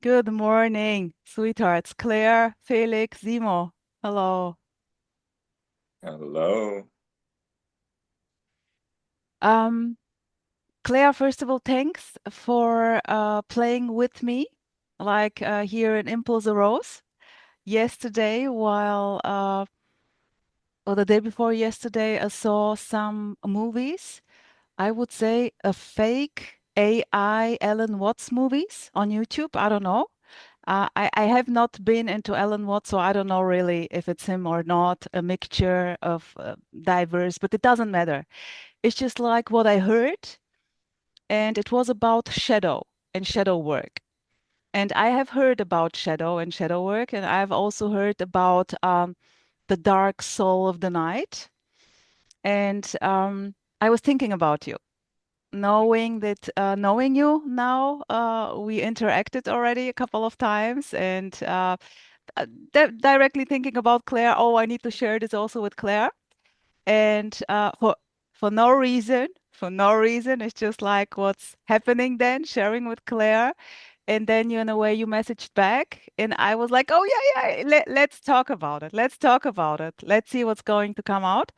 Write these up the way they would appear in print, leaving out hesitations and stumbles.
Good morning, sweethearts. Clare, Felix, Simo. Hello. Hello. Um, Claire, first of all, thanks for playing with me, here in Impulse Arose. Yesterday, or the day before yesterday, I saw some movies. I would say a fake AI Ellen Watts movies on YouTube. I don't know. I have not been into Alan Watts, so I don't know really if it's him or not, a mixture of diverse, but it doesn't matter. It's just like what I heard, and it was about ShaDoW and shadow work. And I have heard about ShaDoW and shadow work, and I've also heard about the dark soul of the night. And I was thinking about you, knowing you now, we interacted already a couple of times, and directly thinking about Claire. Oh, I need to share this also with Claire. And for no reason, it's just like what's happening then, sharing with Claire. And then you, in a way, you messaged back, and I was like, oh yeah, yeah, let's talk about it. Let's talk about it. Let's see what's going to come out.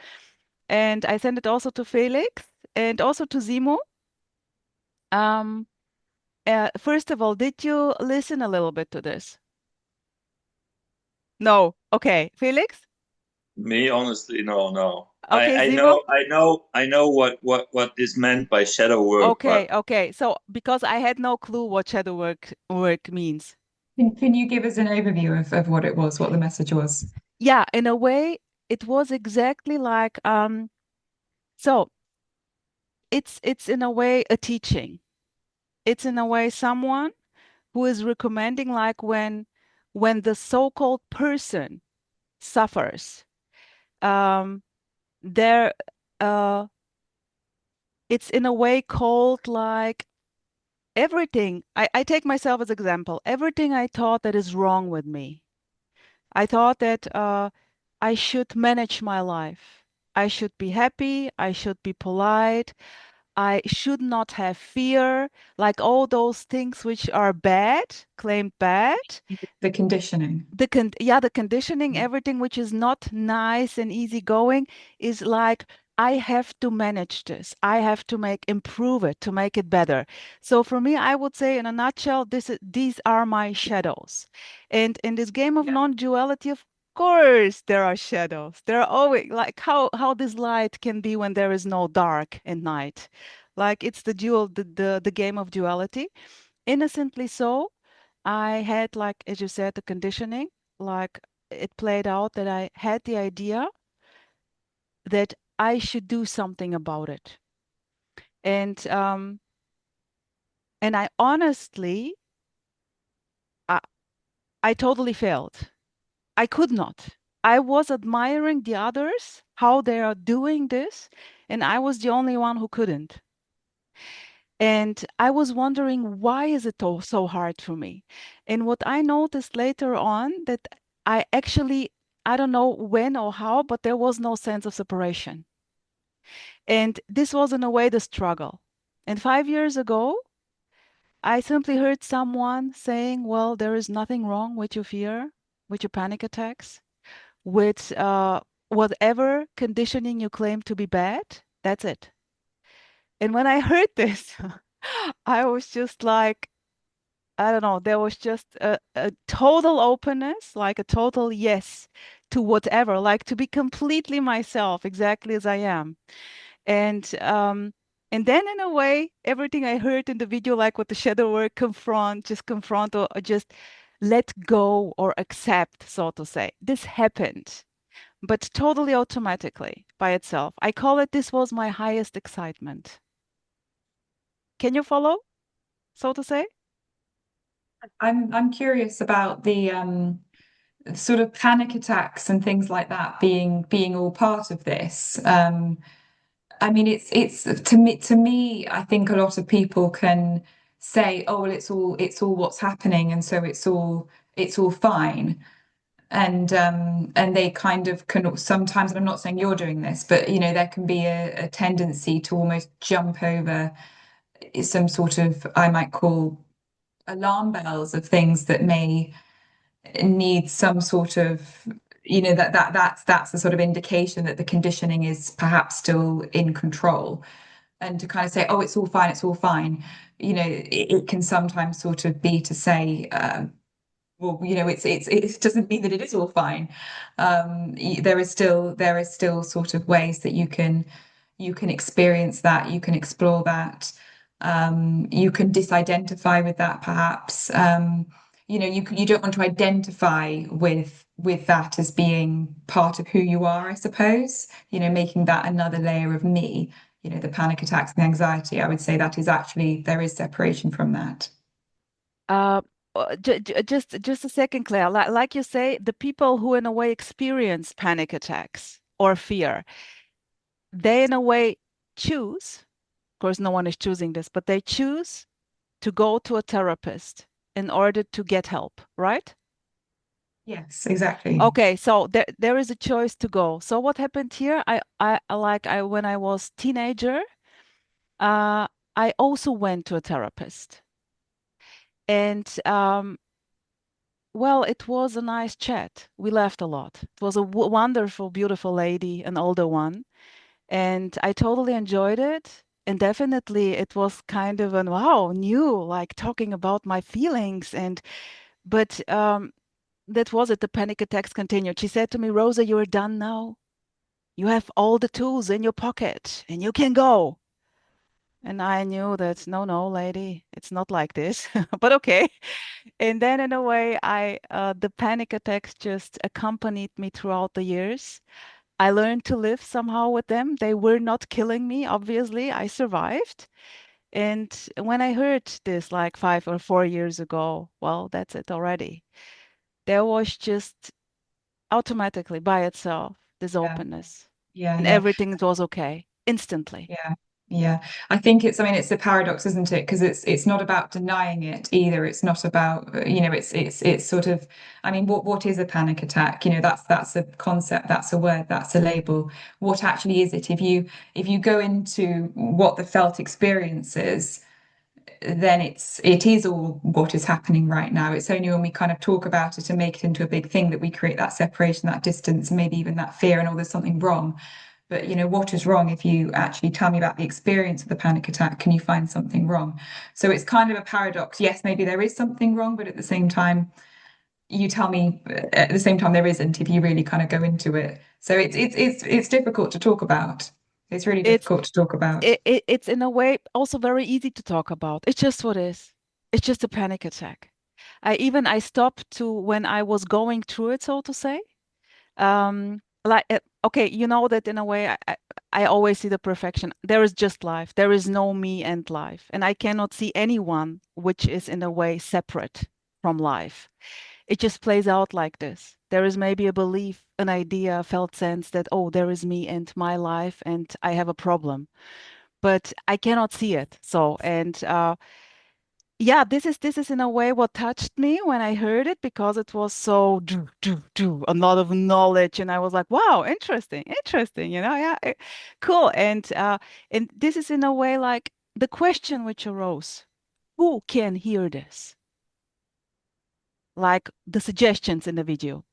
And I sent it also to Felix and also to Zimo. Um, First of all, did you listen a little bit to this? No. Okay, Felix? Me, honestly, no. I, Okay, I Zimo? know, I know, I know what is meant by shadow work, Okay, but okay. So because I had no clue what shadow work means. Can you give us an overview of what it was, what the message was? Yeah, in a way, it was exactly like so it's in a way a teaching. It's in a way someone who is recommending like when the so-called person suffers, um there uh it's in a way called like everything. I take myself as example. Everything I thought that is wrong with me. I thought that I should manage my life. I should be happy. I should be polite. I should not have fear, like all those things which are bad, claimed bad. The conditioning. The conditioning, everything which is not nice and easygoing is like, I have to manage this. I have to improve it to make it better. So for me, I would say in a nutshell, these are my shadows. And in this game of Yeah. non-duality, of course, there are shadows. There are always like how this light can be when there is no dark and night. Like it's the game of duality. Innocently so, I had, like, as you said, the conditioning, like it played out that I had the idea that I should do something about it. And I honestly, I, I totally failed. I could not. I was admiring the others, how they are doing this, and I was the only one who couldn't. And I was wondering, why is it so hard for me? And what I noticed later on that I actually, I don't know when or how, but there was no sense of separation. And this was in a way the struggle. And 5 years ago, I simply heard someone saying, well, there is nothing wrong with your fear, with your panic attacks, with whatever conditioning you claim to be bad. That's it. And when I heard this, I was just like, I don't know, there was just a total openness, like a total yes to whatever, like to be completely myself, exactly as I am. And then in a way, everything I heard in the video, like what the shadow work confront or just let go or accept, so to say. This happened, but totally automatically by itself. I call it this was my highest excitement. Can you follow, so to say? I'm curious about the sort of panic attacks and things like that being all part of this. I mean, it's to me, I think a lot of people can say, oh well, it's all what's happening, and so it's all fine. And they kind of can sometimes, and I'm not saying you're doing this, but there can be a tendency to almost jump over some sort of, I might call alarm bells of things that may need some sort of, that's the sort of indication that the conditioning is perhaps still in control. And to kind of say, oh, it's all fine, it can sometimes sort of be to say, well, it doesn't mean that it is all fine. There is still sort of ways that you can experience that, you can explore that, you can disidentify with that, perhaps. You don't want to identify with that as being part of who you are, I suppose. Making that another layer of me. The panic attacks and the anxiety. I would say that is actually there is separation from that. Uh, just a second, Claire. Like you say, the people who in a way experience panic attacks or fear, they in a way choose, of course, no one is choosing this, but they choose to go to a therapist in order to get help, right? Yes, exactly. Okay, so there is a choice to go. So what happened here? I when I was teenager, uh, I also went to a therapist, and well, it was a nice chat. We laughed a lot. It was a wonderful, beautiful lady, an older one, and I totally enjoyed it. And definitely, it was kind of an wow, new, like talking about my feelings. And but that was it. The panic attacks continued. She said to me, Rosa, you're done now. You have all the tools in your pocket, and you can go. And I knew that no, no, lady, it's not like this. But okay. And then in a way, the panic attacks just accompanied me throughout the years. I learned to live somehow with them. They were not killing me, obviously. I survived. And when I heard this like 5 or 4 years ago, well, that's it already. There was just automatically by itself this Yeah, openness, yeah, and yeah. everything was okay instantly. Yeah, yeah. I mean, it's a paradox, isn't it? Because it's not about denying it either. It's not about, it's sort of, I mean, what is a panic attack? That's a concept, that's a word, that's a label. What actually is it? If you go into what the felt experience is, then it is all what is happening right now. It's only when we kind of talk about it and make it into a big thing that we create that separation, that distance, maybe even that fear, and oh, there's something wrong. But what is wrong? If you actually tell me about the experience of the panic attack, can you find something wrong? So it's kind of a paradox. Yes, maybe there is something wrong, but at the same time, you tell me at the same time there isn't if you really kind of go into it. So it's difficult to talk about. It's really It's difficult to talk about. it's in a way also very easy to talk about. It's just what is. It's just a panic attack. I stopped to when I was going through it, so to say. Like okay, you know that in a way I always see the perfection. There is just life. There is no me and life, and I cannot see anyone which is in a way separate from life. It just plays out like this. There is maybe a belief, an idea, a felt sense that, oh, there is me and my life, and I have a problem, but I cannot see it. So, and yeah, this is in a way what touched me when I heard it because it was so a lot of knowledge, and I was like, wow, interesting, interesting, yeah, cool. And this is in a way like the question which arose, who can hear this? Like the suggestions in the video,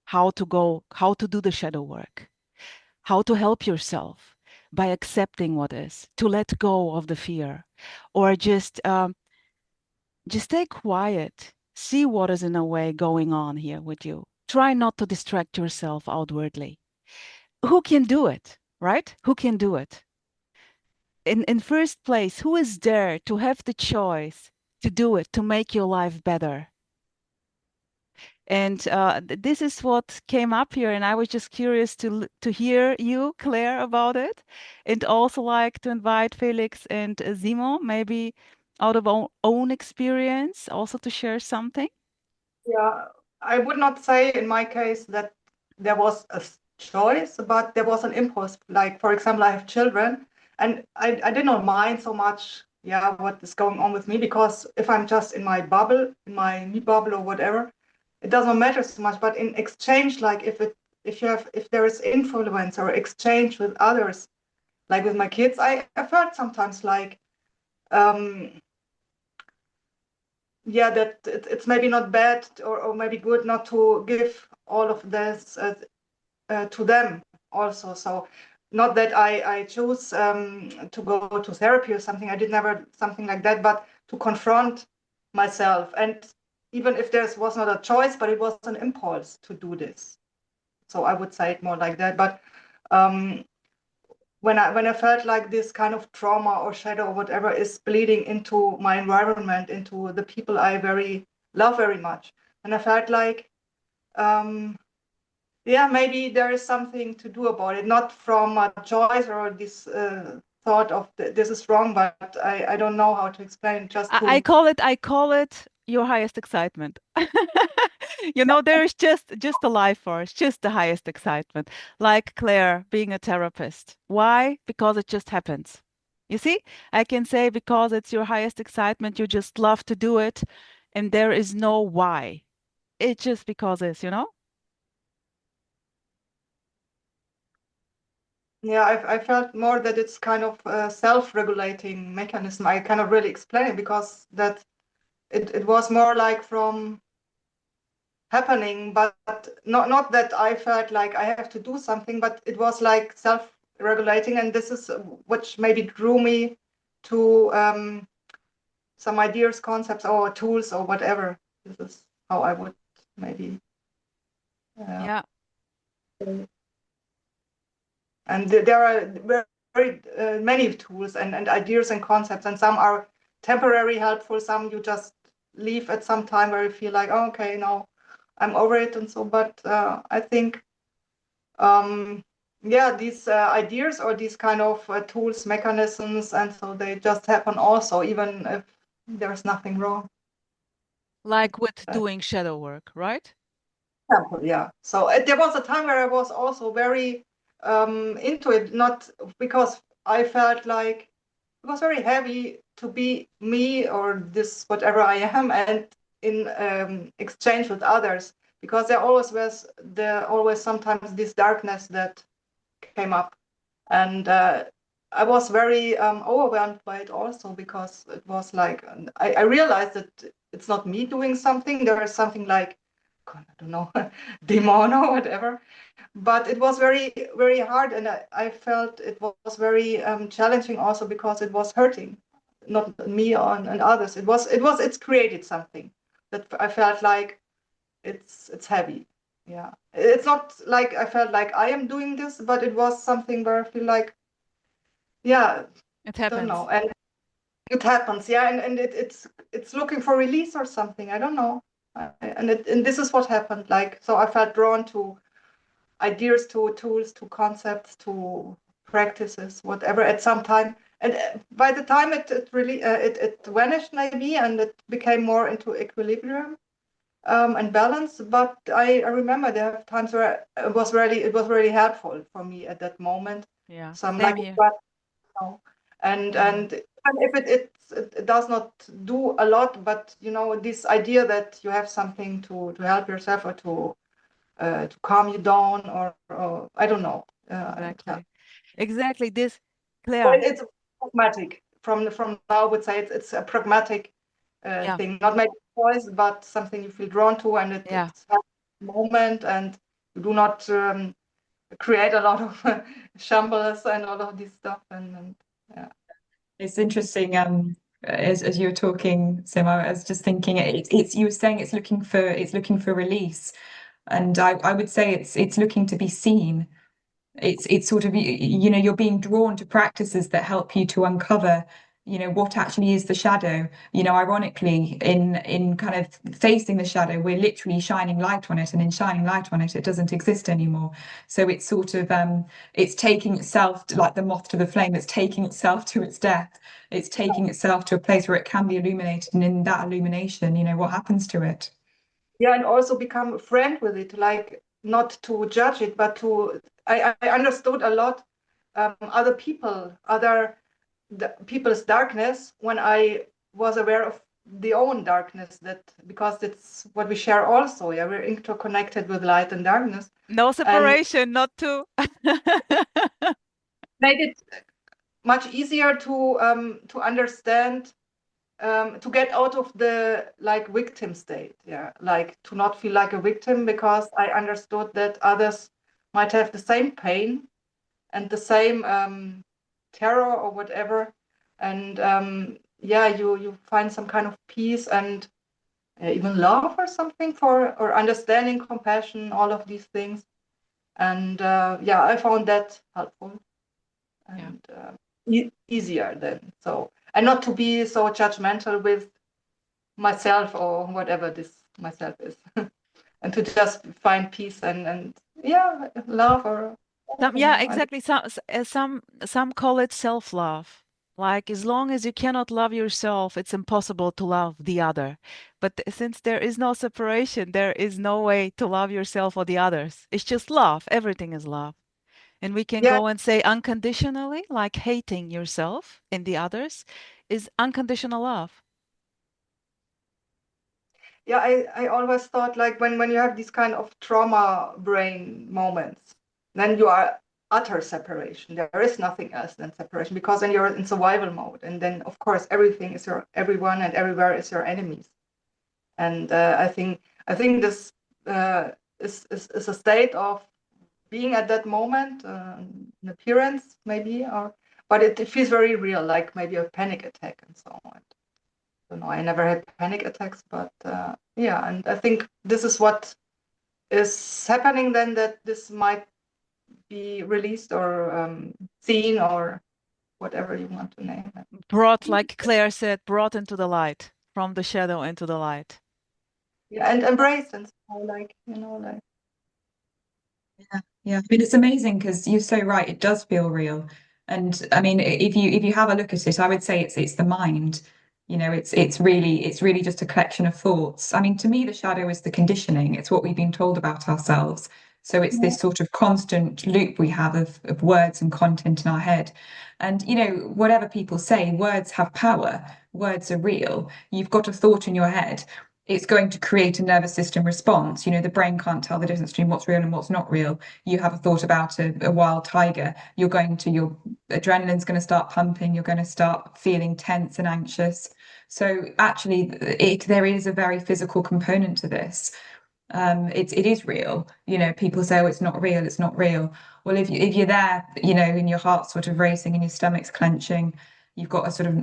how to go, how to do the shadow work, how to help yourself by accepting what is, to let go of the fear, or just stay quiet, see what is in a way going on here with you. Try not to distract yourself outwardly. Who can do it, right? Who can do it? In first place, who is there to have the choice to do it, to make your life better? And this is what came up here, and I was just curious to hear you, Claire, about it, and also like to invite Felix and Simo, maybe out of own experience, also to share something. Yeah, I would not say in my case that there was a choice, but there was an impulse. Like, for example, I have children, and I did not mind so much, yeah, what is going on with me, because if I'm just in my bubble, in my me bubble or whatever, it doesn't matter so much. But in exchange, like if there is influence or exchange with others, like with my kids, I felt sometimes um yeah, that it's maybe not bad or maybe good not to give all of this to them also. So not that I choose to go to therapy or something. I did never something like that, but to confront myself. And even if there was not a choice, but it was an impulse to do this. So I would say it more like that. But when I felt like this kind of trauma or shadow or whatever is bleeding into my environment, into the people I love very much, and I felt like yeah, maybe there is something to do about it, not from a choice or this thought of this is wrong, but I don't know how to explain. Just I to call it your highest excitement. You know, there is just a life force, just the highest excitement. Like Claire being a therapist. Why? Because it just happens. You see, I can say because it's your highest excitement, you just love to do it, and there is no why. It's just because it's, you know? yeah, I felt more that it's kind of a self-regulating mechanism. I cannot really explain it because that it was more like from happening, but not that I felt like I have to do something, but it was like self-regulating, and this is which maybe drew me to some ideas, concepts, or tools, or whatever. This is how I would maybe. Yeah. And there are very many tools and ideas and concepts, and some are temporary helpful. Some you just leave at some time where you feel like, oh, okay, now I'm over it, and so. But I think, yeah, these ideas or these kind of tools, mechanisms, and so they just happen also, even if there's nothing wrong. Like with doing shadow work, right? Example, yeah. So there was a time where I was also very into it, not because I felt like it was very heavy to be me or this whatever I am, and in exchange with others, because there always sometimes this darkness that came up, and I was very overwhelmed by it also, because it was like I realized that it's not me doing something. There is something like, I don't know, demon or whatever. But it was very, very hard, and I felt it was very challenging also, because it was hurting, not me and others. It's created something that I felt like it's heavy. Yeah, it's not like I felt like I am doing this, but it was something where I feel like, yeah, It I don't happens. know, and it happens, yeah, and it's looking for release or something. I don't know, and this is what happened. Like, so I felt drawn to ideas, to tools, to concepts, to practices, whatever, at some time. And by the time it really it vanished maybe, and it became more into equilibrium and balance. But I remember there are times where it was really helpful for me at that moment. Yeah. Some Same like, here. you know, and if it does not do a lot, but you know, this idea that you have something to help yourself, or to calm you down, or I don't know. Exactly. Exactly. This, So Claire. it's pragmatic. From now, I would say it's a pragmatic Yeah. thing, not maybe a choice, but something you feel drawn to, and Yeah. it's a moment, and you do not create a lot of shambles and all of this stuff, and yeah. It's interesting. As you were talking, Simo, I was just thinking it's you were saying it's looking for release, and I would say it's looking to be seen. It's sort of, you know, you're being drawn to practices that help you to uncover, you know, what actually is the shadow. You know, ironically, in kind of facing the shadow, we're literally shining light on it, and in shining light on it, it doesn't exist anymore. So it's sort of it's taking itself to, like the moth to the flame, it's taking itself to its death. It's taking itself to a place where it can be illuminated, and in that illumination, you know, what happens to it? Yeah, and also become a friend with it, like not to judge it, but to I understood a lot other people's darkness when I was aware of the own darkness, that because it's what we share also. Yeah, we're interconnected with light and darkness, No and separation, not two. made it much easier to understand to get out of the like victim state, yeah, like to not feel like a victim, because I understood that others might have the same pain and the same terror or whatever, and yeah, you find some kind of peace and even love or something for, or understanding, compassion, all of these things, and yeah, I found that helpful and easier then. So, and not to be so judgmental with myself or whatever this myself is, and to just find peace and yeah, love, or I don't Yeah, know. exactly. Some call it self-love. Like as long as you cannot love yourself, it's impossible to love the other. But since there is no separation, there is no way to love yourself or the others. It's just love. Everything is love. And we can Yeah, go and say unconditionally, like hating yourself and the others is unconditional love. yeah. I always thought like when you have these kind of trauma brain moments, then you are utter separation. There is nothing else than separation, because then you're in survival mode, and then of course everything is your, everyone and everywhere is your enemies. And I think this is a state of being at that moment, an appearance maybe, or but it feels very real, like maybe a panic attack and so on. I don't know. I never had panic attacks, but yeah, and I think this is what is happening then, that this might be released or seen or whatever you want to name it. Brought, like Claire said, brought into the light, from the shadow into the light. Yeah, and embrace and so, like, like. Yeah, yeah. I mean, it's amazing because you're so right. It does feel real. And I mean, if you have a look at it, I would say it's the mind. It's really just a collection of thoughts. I mean, to me, the shadow is the conditioning. It's what we've been told about ourselves. So it's Yeah. this sort of constant loop we have of words and content in our head. And whatever people say, words have power. Words are real. You've got a thought in your head, it's going to create a nervous system response. The brain can't tell the difference between what's real and what's not real. You have a thought about a wild tiger, your adrenaline's going to start pumping, you're going to start feeling tense and anxious. So actually, there is a very physical component to this. It is real. People say, oh, it's not real, it's not real. Well, if you're there, and your heart's sort of racing and your stomach's clenching, you've got a sort of,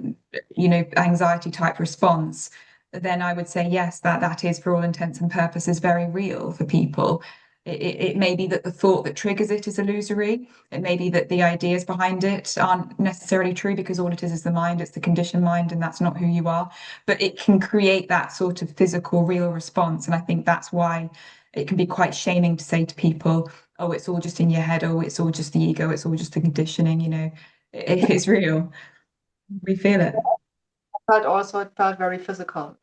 anxiety type response, then I would say yes, that is for all intents and purposes very real for people. It may be that the thought that triggers it is illusory. It may be that the ideas behind it aren't necessarily true, because all it is the mind, it's the conditioned mind, and that's not who you are. But it can create that sort of physical, real response. And I think that's why it can be quite shaming to say to people, oh, it's all just in your head, oh, it's all just the ego, it's all just the conditioning, It is real. We feel it. It felt very physical.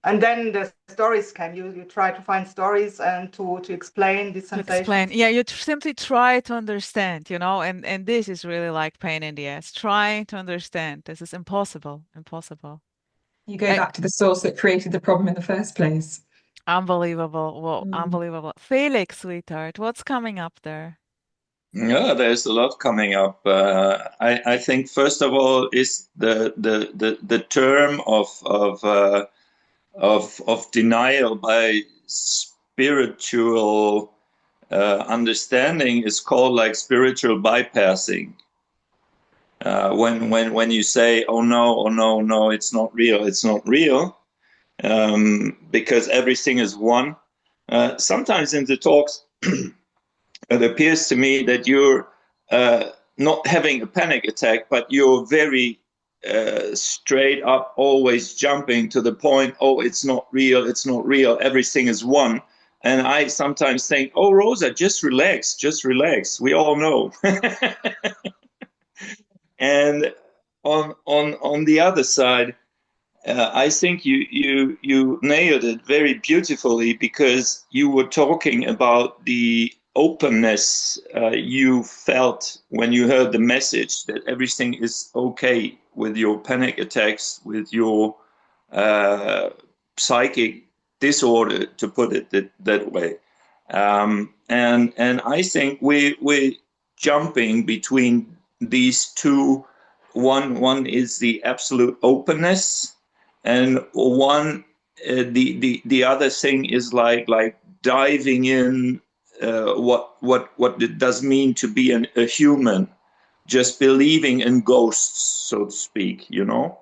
And then the stories came. You try to find stories and to explain these To explain, sensations. yeah, you simply try to understand, and this is really like pain in the ass. Trying to understand. This is impossible, impossible. You go I, back to the source that created the problem in the first place. Unbelievable. Well, Mm. unbelievable. Felix, sweetheart, what's coming up there? Yeah, there's a lot coming up. I think first of all is the term of denial by spiritual understanding is called like spiritual bypassing. When you say, oh no, no, it's not real, it's not real, because everything is one. Sometimes in the talks, it appears to me that you're not having a panic attack, but you're very straight up, always jumping to the point, oh, it's not real, it's not real, everything is one. And I sometimes think, oh, Rosa, just relax, just relax. We all know. And on the other side, I think you nailed it very beautifully, because you were talking about the openness you felt when you heard the message that everything is okay with your panic attacks, with your psychic disorder, to put it that way. And I think we're jumping between these two. One is the absolute openness, and the other thing is like diving in what it does mean to be a human, just believing in ghosts, so to speak, you know.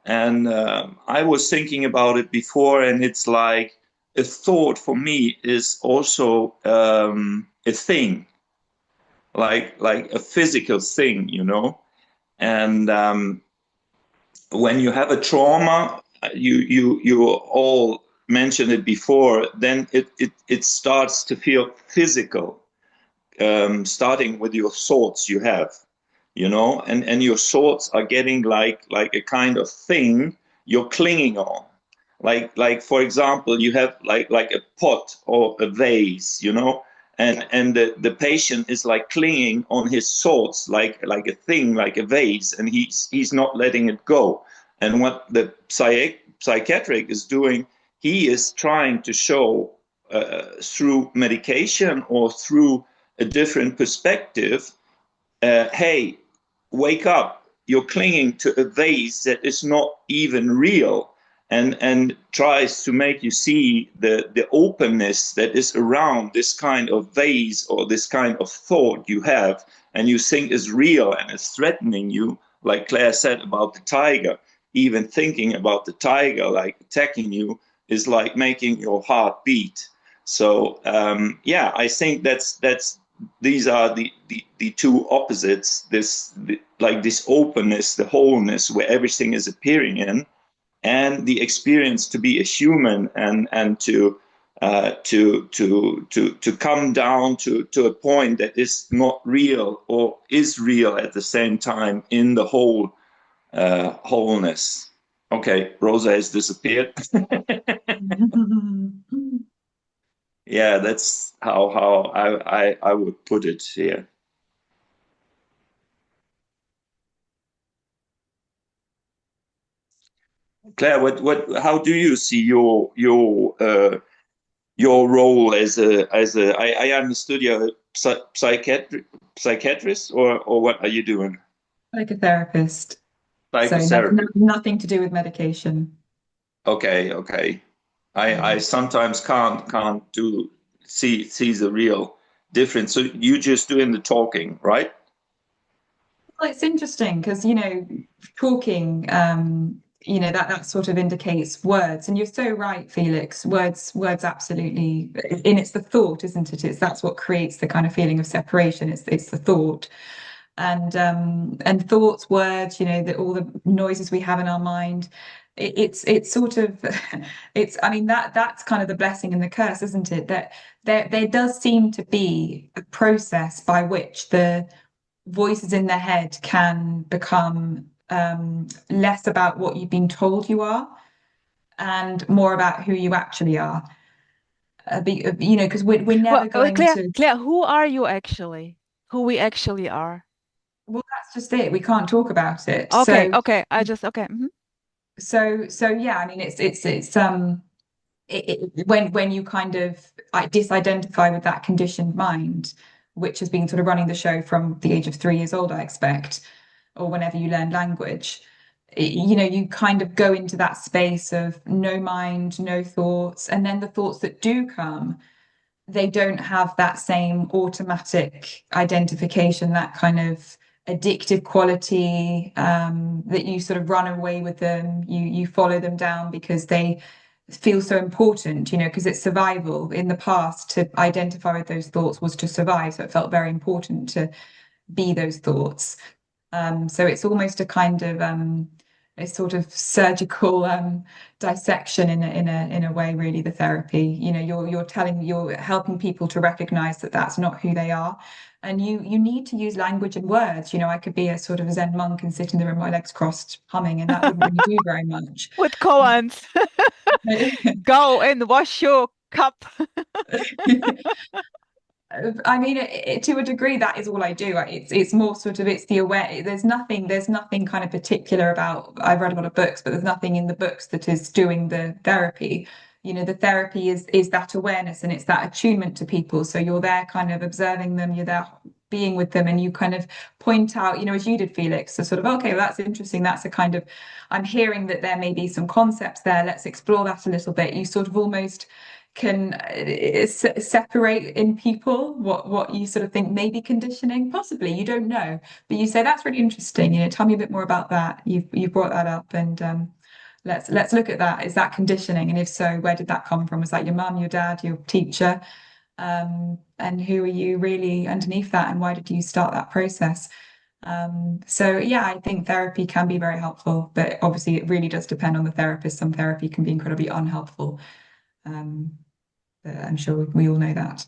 And I was thinking about it before, and it's like a thought for me is also a thing, like a physical thing, you know. And when you have a trauma, you all mentioned it before, then it starts to feel physical, starting with your thoughts you have, you know, and your thoughts are getting like a kind of thing you're clinging on. Like for example, you have like a pot or a vase, you know, and the patient is like clinging on his thoughts like a thing, like a vase, and he's not letting it go. And what the psychiatric is doing, he is trying to show through medication or through a different perspective, hey, wake up, you're clinging to a vase that is not even real, and tries to make you see the openness that is around this kind of vase or this kind of thought you have and you think is real and is threatening you, like Claire said about the tiger. Even thinking about the tiger like attacking you is like making your heart beat. So yeah, I think that's these are the two opposites, like this openness, the wholeness where everything is appearing in, and the experience to be a human, and to come down to a point that is not real or is real at the same time in the whole wholeness. Okay, Rosa has disappeared. Yeah, that's how I would put it here. Claire, how do you see your role as I understood you're a psychiatrist, or what are you doing? Psychotherapist. So Psychotherapy. nothing to do with medication. Okay, okay. I sometimes can't see the real difference. So you just doing the talking, right? Well, it's interesting because, you know, talking, you know, that sort of indicates words. And you're so right, Felix. Words absolutely, and it's the thought, isn't it? That's what creates the kind of feeling of separation. It's the thought. And thoughts, words, you know, all the noises we have in our mind. It's sort of it's, I mean, that's kind of the blessing and the curse, isn't it? That there does seem to be a process by which the voices in their head can become less about what you've been told you are and more about who you actually are. You know, because we're never going Claire, to. Claire, who are you actually? Who we actually are? Well, that's just it. We can't talk about it. Okay, okay. Okay. So yeah. I mean, when you kind of disidentify with that conditioned mind, which has been sort of running the show from the age of 3 years old, I expect, or whenever you learn language, you know, you kind of go into that space of no mind, no thoughts, and then the thoughts that do come, they don't have that same automatic identification, that kind of addictive quality, that you sort of run away with them, you follow them down because they feel so important, you know, because it's survival. In the past, to identify with those thoughts was to survive, so it felt very important to be those thoughts. So it's almost a kind of a sort of surgical dissection in a way, really, the therapy. You know, you're helping people to recognize that that's not who they are. And you need to use language and words. You know, I could be a sort of Zen monk and sit in the room, my legs crossed, humming, and that wouldn't really do very much. With koans. Go and wash your cup. I mean, to a degree, that is all I do. It's more sort of, it's the aware. There's nothing kind of particular about. I've read a lot of books, but there's nothing in the books that is doing the therapy. You know, the therapy is that awareness, and it's that attunement to people. So you're there, kind of observing them. You're there being with them, and you kind of point out, as you did, Felix, so sort of, okay, well, that's interesting. That's a kind of, I'm hearing that there may be some concepts there. Let's explore that a little bit. You sort of almost can separate in people what you sort of think may be conditioning, possibly, you don't know, but you say that's really interesting, tell me a bit more about that. You've brought that up, and let's look at that. Is that conditioning, and if so, where did that come from? Was that your mum, your dad, your teacher, and who are you really underneath that, and why did you start that process? So yeah, I think therapy can be very helpful, but obviously it really does depend on the therapist. Some therapy can be incredibly unhelpful. I'm sure we all know that.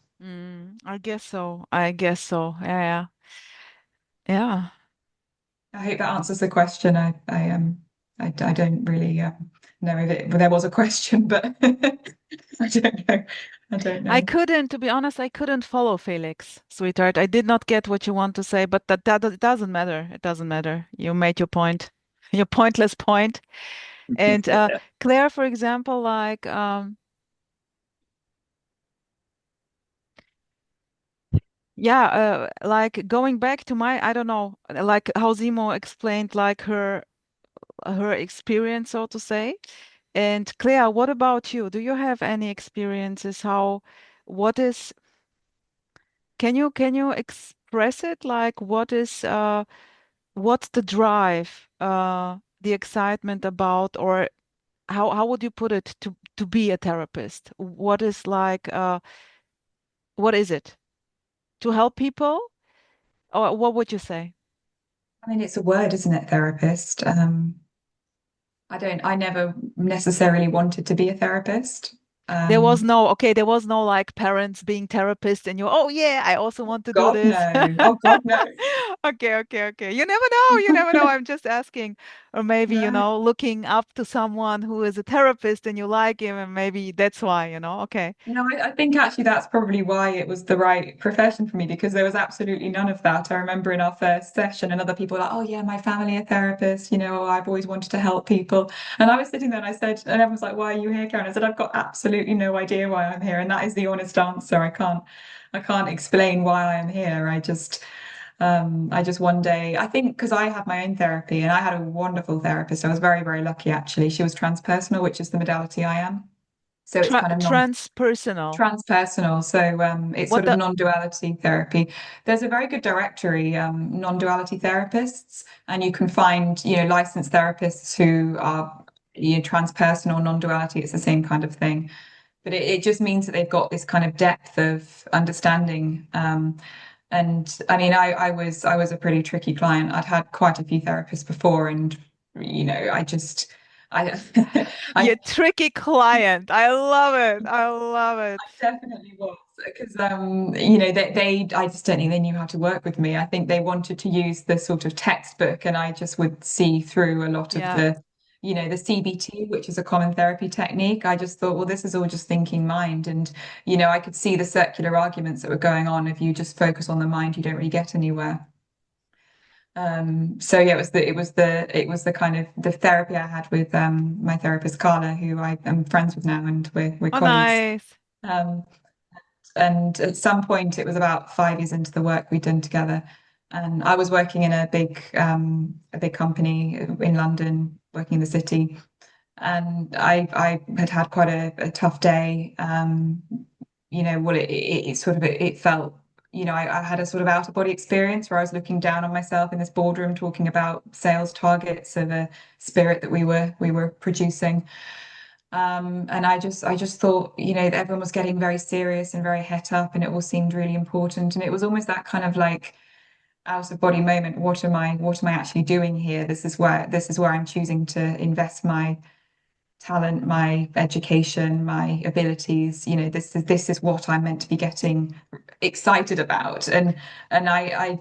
I guess so. I guess so. Yeah. Yeah. I hope that answers the question. I don't really know if there was a question, but I don't know. I don't I know. couldn't, to be honest, I couldn't follow Felix, sweetheart. I did not get what you want to say, but it doesn't matter. It doesn't matter. You made your point, your pointless point. And Claire, for example, like yeah, like going back to my, I don't know, like how Zemo explained like her experience, so to say. And Claire, what about you? Do you have any experiences? What is, can you express it? Like what's the drive, the excitement about, or how would you put it to be a therapist? What is like, what is it? To help people? Or what would you say? I mean, it's a word, isn't it, therapist? I never necessarily wanted to be a therapist. Um, There was no like parents being therapists and you, oh yeah, I also want to do God, this. no. Oh, God, no. Okay. You never know. You never know. I'm just asking. Or maybe, No. looking up to someone who is a therapist and you like him, and maybe that's why, okay. No, I think actually that's probably why it was the right profession for me, because there was absolutely none of that. I remember in our first session, and other people were like, oh, yeah, my family are therapists, I've always wanted to help people. And I was sitting there and I said, and everyone's like, why are you here, Karen? I said, I've got absolutely no idea why I'm here. And that is the honest answer. I can't explain why I am here. I just one day, I think because I had my own therapy and I had a wonderful therapist. I was very, very lucky actually. She was transpersonal, which is the modality I am. So it's kind of Transpersonal. transpersonal. So it's What sort of the, non-duality therapy. There's a very good directory, non-duality therapists, and you can find, licensed therapists who are, transpersonal, non-duality. It's the same kind of thing, but it just means that they've got this kind of depth of understanding. And I mean, I was a pretty tricky client. I'd had quite a few therapists before, and I just I you I tricky client. I love it. I love it. definitely was, because I just don't think they knew how to work with me. I think they wanted to use the sort of textbook, and I just would see through a lot of Yeah. the CBT, which is a common therapy technique. I just thought, well, this is all just thinking mind, and I could see the circular arguments that were going on. If you just focus on the mind, you don't really get anywhere. So yeah, it was the kind of the therapy I had with my therapist Carla, who I am friends with now, and we're Oh, colleagues. nice. Um, and at some point, it was about 5 years into the work we'd done together, and I was working in a big company in London, working in the city, and I had had quite a tough day. Well, it sort of it felt, I had a sort of out of body experience where I was looking down on myself in this boardroom, talking about sales targets of a spirit that we were producing. And I just thought, that everyone was getting very serious and very het up, and it all seemed really important. And it was almost that kind of like out of body moment. What am I actually doing here? This is where I'm choosing to invest my talent, my education, my abilities. This is what I'm meant to be getting excited about. And I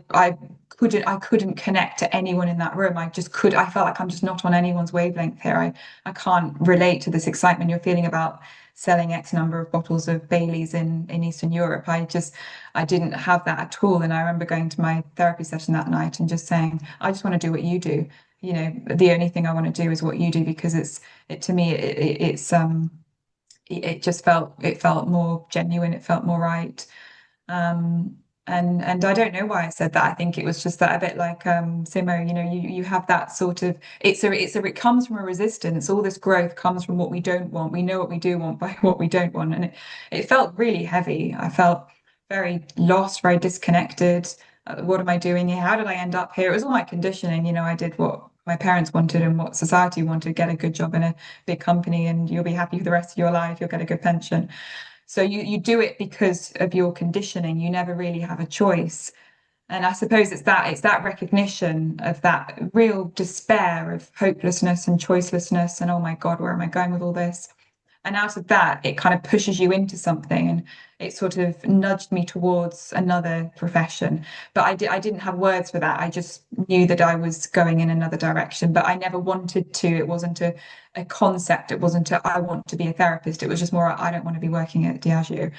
couldn't connect to anyone in that room. I felt like I'm just not on anyone's wavelength here. I can't relate to this excitement you're feeling about selling X number of bottles of Bailey's in Eastern Europe. I didn't have that at all. And I remember going to my therapy session that night and just saying, I just want to do what you do. The only thing I want to do is what you do, because to me it just felt more genuine. It felt more right. And I don't know why I said that. I think it was just that a bit like Simo, you have that sort of it comes from a resistance. All this growth comes from what we don't want. We know what we do want by what we don't want. And it felt really heavy. I felt very lost, very disconnected. What am I doing here? How did I end up here? It was all my conditioning. I did what my parents wanted and what society wanted, get a good job in a big company and you'll be happy for the rest of your life, you'll get a good pension. So you do it because of your conditioning. You never really have a choice. And I suppose it's that recognition of that real despair of hopelessness and choicelessness and oh my God, where am I going with all this? And out of that, it kind of pushes you into something. And it sort of nudged me towards another profession. But I didn't have words for that. I just knew that I was going in another direction, but I never wanted to. It wasn't a concept. It wasn't I want to be a therapist. It was just more, I don't want to be working at Diageo.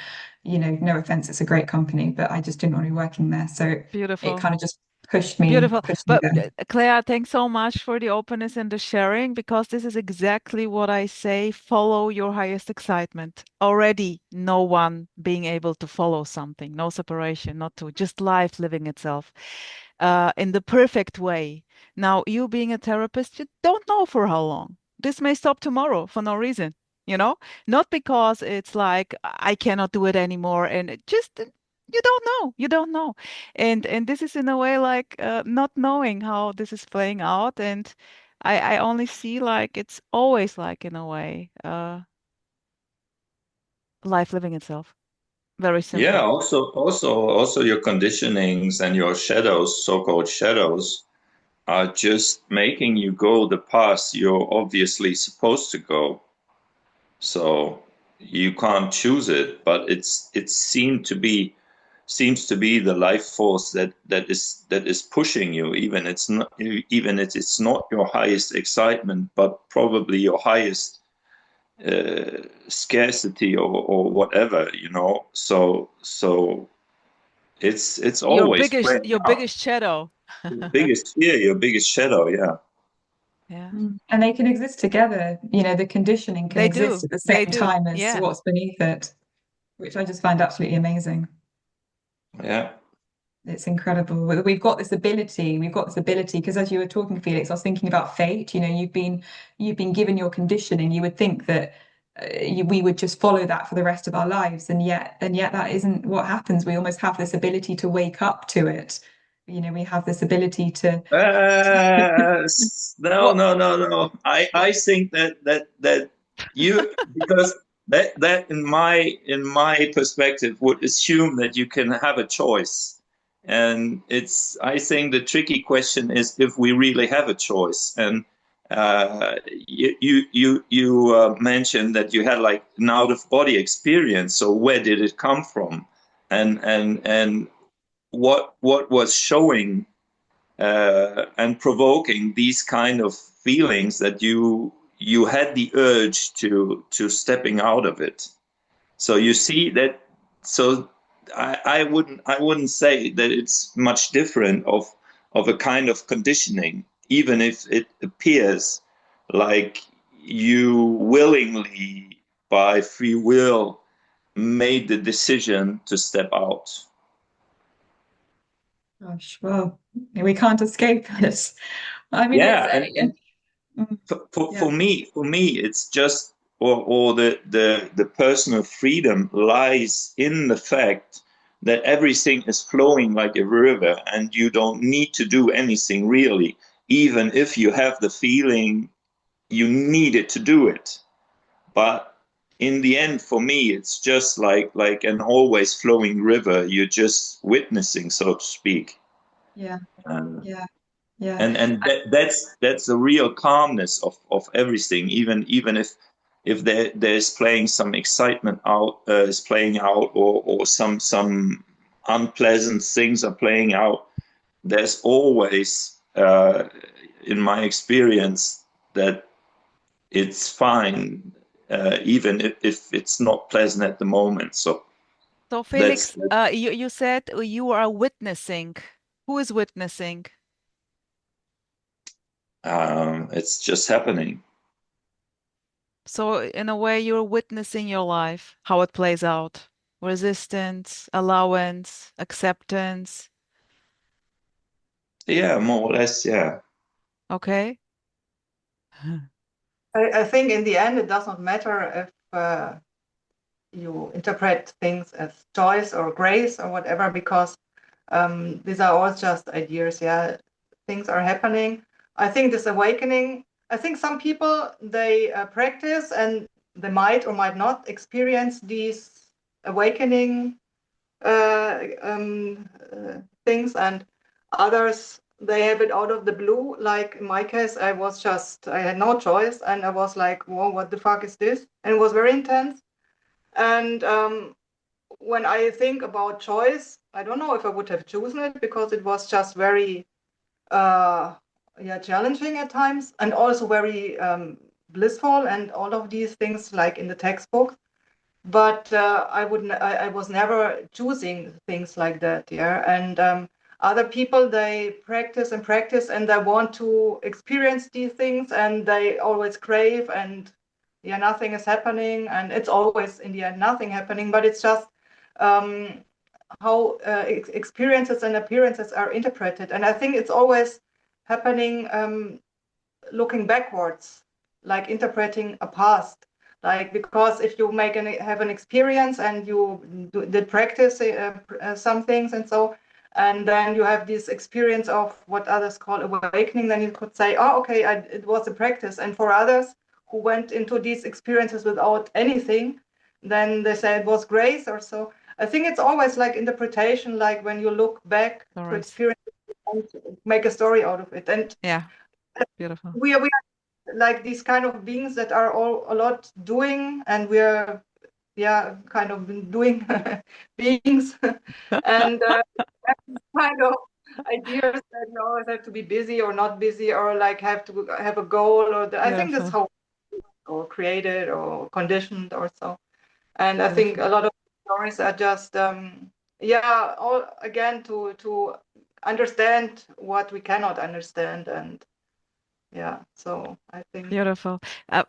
No offense, it's a great company, but I just didn't want to be working there. So it Beautiful. kind of just pushed me, Beautiful. pushed me But there. Claire, thanks so much for the openness and the sharing because this is exactly what I say. Follow your highest excitement. Already, no one being able to follow something, no separation, not to just life living itself in the perfect way. Now, you being a therapist, you don't know for how long. This may stop tomorrow for no reason, not because it's like I cannot do it anymore and it just you don't know. You don't know. And this is in a way like not knowing how this is playing out. And I only see like it's always like in a way life living itself. Very Yeah, simple. also your conditionings and your shadows, so-called shadows, are just making you go the path you're obviously supposed to go. So you can't choose it, but it seems to be the life force that is pushing you. Even if it's not your highest excitement, but probably your highest scarcity or whatever. So it's Your always biggest playing your out. biggest shadow. Your biggest fear, your biggest shadow. Yeah, Yeah. And they can exist together. The conditioning can They exist do. at the They same do. time as Yeah. what's beneath it, which I just find absolutely amazing. yeah. It's incredible. We've got this ability because as you were talking, Felix, I was thinking about fate. You've been given your conditioning. You would think that we would just follow that for the rest of our lives, and yet that isn't what happens. We almost have this ability to wake up to it. We have this ability to. No, Well, no, no, no. I think that you because that in my perspective would assume that you can have a choice, and I think the tricky question is if we really have a choice. And you mentioned that you had like an out of body experience. So where did it come from, and what was showing and provoking these kind of feelings that you had the urge to stepping out of it. So you see that. So I wouldn't say that it's much different of a kind of conditioning, even if it appears like you willingly by free will made the decision to step out. Gosh, well, we can't escape this. I mean, it's Yeah, and mm, for yeah. me it's just or the personal freedom lies in the fact that everything is flowing like a river and you don't need to do anything really, even if you have the feeling you needed to do it. But in the end, for me, it's just like an always flowing river. You're just witnessing, so to speak. Yeah, Uh, yeah, yeah. and that's the real calmness of everything, even if there's playing some excitement out is playing out, or some unpleasant things are playing out. There's always in my experience that it's fine, even if it's not pleasant at the moment. So So that's Felix, you said you are witnessing. Who is witnessing? it's just happening. So in a way, you're witnessing your life, how it plays out. resistance, allowance, acceptance. Yeah, more or less, yeah. Okay. I think in the end, it does not matter if you interpret things as choice or grace or whatever, because these are all just ideas. Yeah, things are happening. I think this awakening, I think some people, they practice and they might or might not experience these awakening things, and others, they have it out of the blue. Like in my case, I had no choice, and I was like, whoa, what the fuck is this? And it was very intense. And when I think about choice, I don't know if I would have chosen it, because it was just very uh, yeah, challenging at times, and also very blissful, and all of these things like in the textbook. But I was never choosing things like that. Yeah. And other people, they practice and practice, and they want to experience these things, and they always crave, and yeah, nothing is happening, and it's always in the end nothing happening. But it's just um, how experiences and appearances are interpreted. And I think it's always happening looking backwards, like interpreting a past. Like, because if you have an experience, and you did practice some things, and so, and then you have this experience of what others call awakening, then you could say, oh, okay, it was a practice. And for others who went into these experiences without anything, then they say it was grace or so. I think it's always like interpretation, like when you look back to experience and make a story out of it. And yeah, beautiful. we are like these kind of beings that are all a lot doing, and we're kind of doing beings. And kind of ideas that you always have to be busy or not busy, or like have to have a goal, or I think that's Beautiful. how, or created or conditioned or so. And I think Beautiful. a lot of stories are just all again to understand what we cannot understand. And yeah, so I think Beautiful.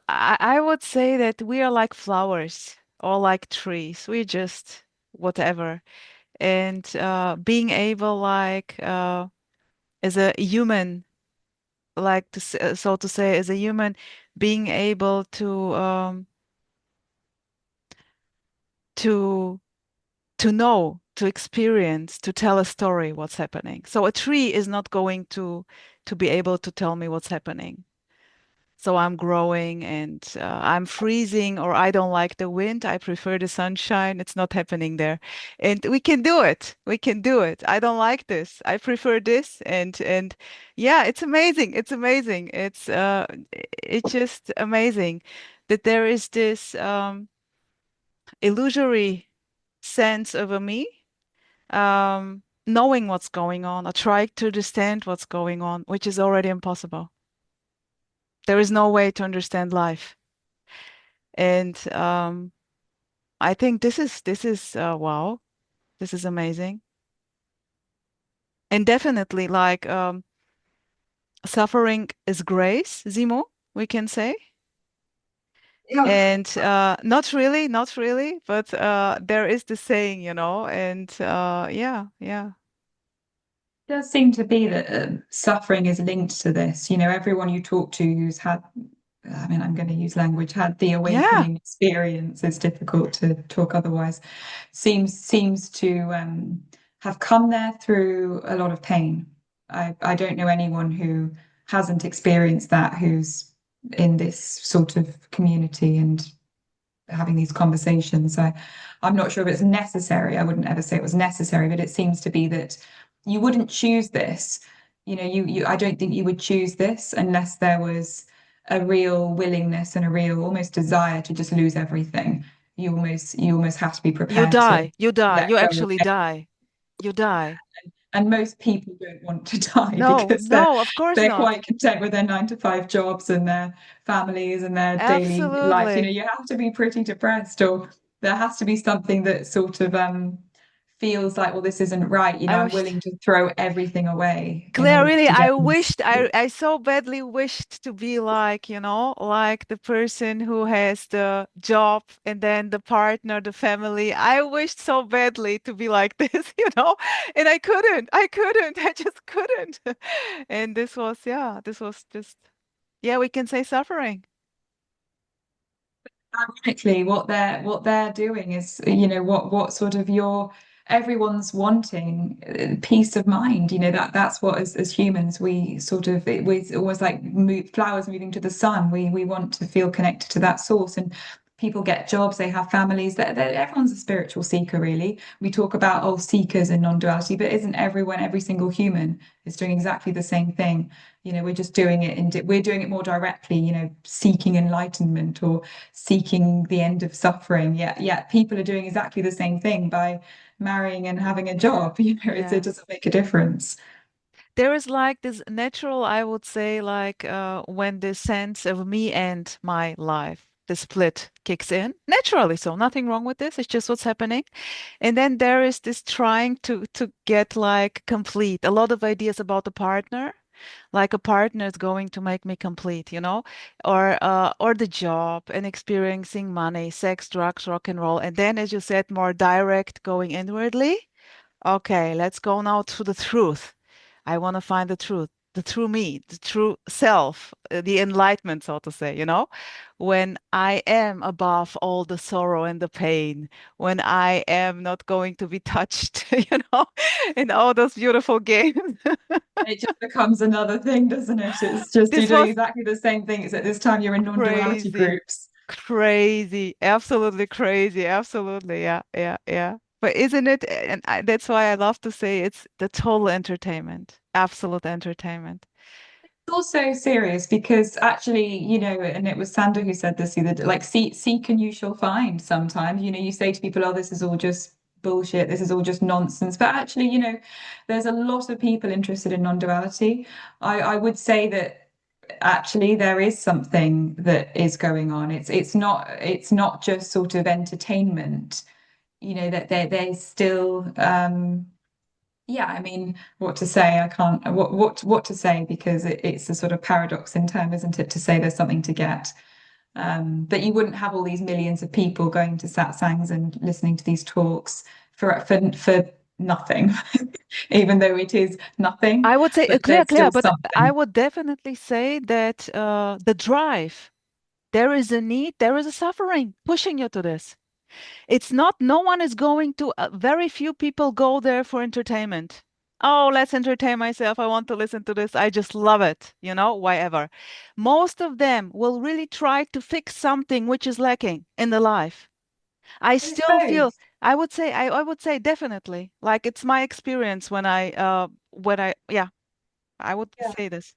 I would say that we are like flowers or like trees. We just whatever. And being able, like, as a human, like so to say, as a human, being able to know, to experience, to tell a story what's happening. So a tree is not going to be able to tell me what's happening. So I'm growing and I'm freezing, or I don't like the wind. I prefer the sunshine. It's not happening there. And we can do it. We can do it. I don't like this. I prefer this. And yeah, it's amazing. It's amazing. It's just amazing that there is this illusory sense of a me, knowing what's going on, or trying to understand what's going on, which is already impossible. There is no way to understand life. And I think this is wow, this is amazing. And definitely like suffering is grace, Simo, we can say. yeah. And not really, not really, but there is the saying, and yeah, yeah. It does seem to be that suffering is linked to this. Everyone you talk to who's had, I mean, I'm going to use language, had the Yeah. awakening experience, it's difficult to talk otherwise, seems to have come there through a lot of pain. I don't know anyone who hasn't experienced that, who's in this sort of community and having these conversations. I'm not sure if it's necessary. I wouldn't ever say it was necessary, but it seems to be that you wouldn't choose this. I don't think you would choose this unless there was a real willingness and a real almost desire to just lose everything. You almost have to be You prepared to die. You die. let You go of actually it. die. You die. And most people don't want to die No, because they're no, of course they're not. quite content with their 9 to 5 jobs and their families and their daily life. Absolutely. You have to be pretty depressed, or there has to be something that sort of feels like, well, this isn't right, I I'm wished. willing to throw everything away in Claire, order really, to I get wished, this. I so badly wished to be like, like the person who has the job and then the partner, the family. I wished so badly to be like this, and I couldn't, I just couldn't. And this was just, yeah, we can say suffering. Ironically, what they're doing is, what sort of everyone's wanting peace of mind. That's what as humans we sort of it was always like flowers moving to the sun. We want to feel connected to that source, and people get jobs, they have families. Everyone's a spiritual seeker, really. We talk about seekers and non-duality, but isn't every single human is doing exactly the same thing? We're just doing it we're doing it more directly, seeking enlightenment or seeking the end of suffering. Yet people are doing exactly the same thing by marrying and having a job. It Yeah. doesn't make a difference. There is like this natural, I would say, like when the sense of me and my life, the split kicks in naturally. So nothing wrong with this. It's just what's happening. And then there is this trying to get like complete. A lot of ideas about the partner, like a partner is going to make me complete, or the job and experiencing money, sex, drugs, rock and roll. And then, as you said, more direct, going inwardly. Okay, let's go now to the truth. I want to find the true me, the true self, the enlightenment, so to say, when I am above all the sorrow and the pain, when I am not going to be touched, in all those beautiful games. It just becomes another thing, doesn't it? It's just you're This doing was exactly the same thing. It's at this time you're in non-duality crazy, groups. crazy, absolutely crazy, absolutely, yeah, yeah, yeah. But isn't it? And that's why I love to say it's the total entertainment, absolute entertainment. It's also serious because actually, and it was Sandra who said this the other day, like seek and you shall find sometimes. You say to people, oh, this is all just bullshit, this is all just nonsense. But actually, there's a lot of people interested in non-duality. I would say that actually there is something that is going on. It's not just sort of entertainment, that there's still yeah, I mean, what to say? I can't. What to say? Because it's a sort of paradox in term, isn't it? To say there's something to get, but you wouldn't have all these millions of people going to satsangs and listening to these talks for nothing, even though it is nothing. I would say, But clear, there's clear, still but I something. would definitely say that the drive, there is a need, there is a suffering pushing you to this. It's not, no one is going to, very few people go there for entertainment. Oh, let's entertain myself. I want to listen to this. I just love it, why ever. Most of them will really try to fix something which is lacking in the life. I And it's still feel, both. I would say definitely, like it's my experience yeah, I would say this.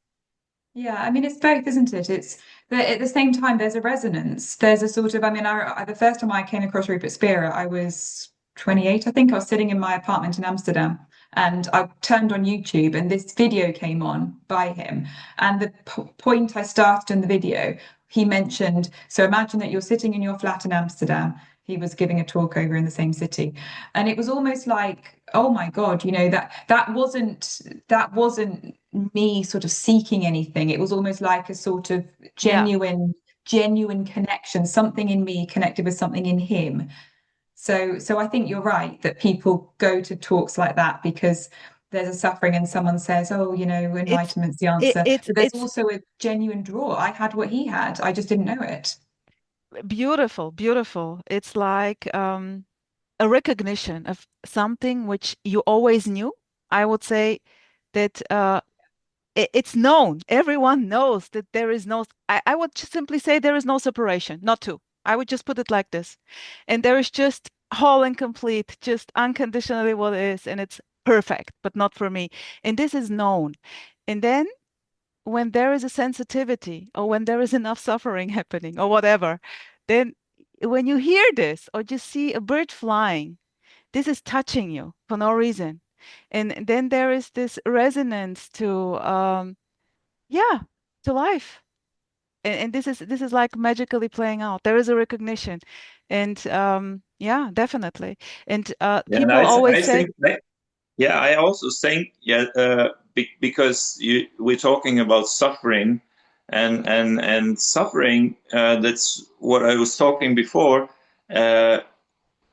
Yeah, I mean, it's both, isn't it? It's but at the same time, there's a resonance. There's a sort of, I mean, the first time I came across Rupert Spira, I was 28, I think. I was sitting in my apartment in Amsterdam and I turned on YouTube and this video came on by him. And the point I started in the video, he mentioned, so imagine that you're sitting in your flat in Amsterdam. He was giving a talk over in the same city. And it was almost like, oh my God, that wasn't me sort of seeking anything. It was almost like a sort of Yeah. genuine connection, something in me connected with something in him. So I think you're right that people go to talks like that because there's a suffering and someone says, oh, It's enlightenment's the it, answer. it's But there's it's also a genuine draw. I had what he had. I just didn't know it. beautiful, beautiful. It's like a recognition of something which you always knew. I would say that it's known. Everyone knows that there is no, I would just simply say there is no separation, not two. I would just put it like this. And there is just whole and complete, just unconditionally what it is, and it's perfect, but not for me. And this is known. And then when there is a sensitivity or when there is enough suffering happening or whatever, then when you hear this or just see a bird flying, this is touching you for no reason. And then there is this resonance to yeah, to life. And this is like magically playing out. There is a recognition. And Yeah, definitely. And Yeah, and people always I say, think that, yeah, I also think, yeah, because we're talking about suffering, and suffering. That's what I was talking before. Uh,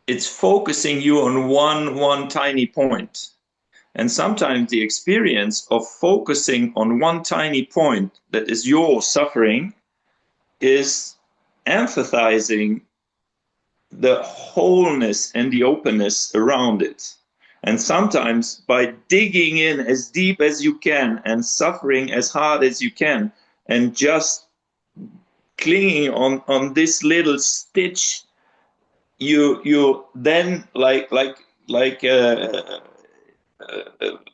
it's focusing you on one tiny point, and sometimes the experience of focusing on one tiny point that is your suffering is emphasizing the wholeness and the openness around it. And sometimes by digging in as deep as you can and suffering as hard as you can and just clinging on this little stitch, you then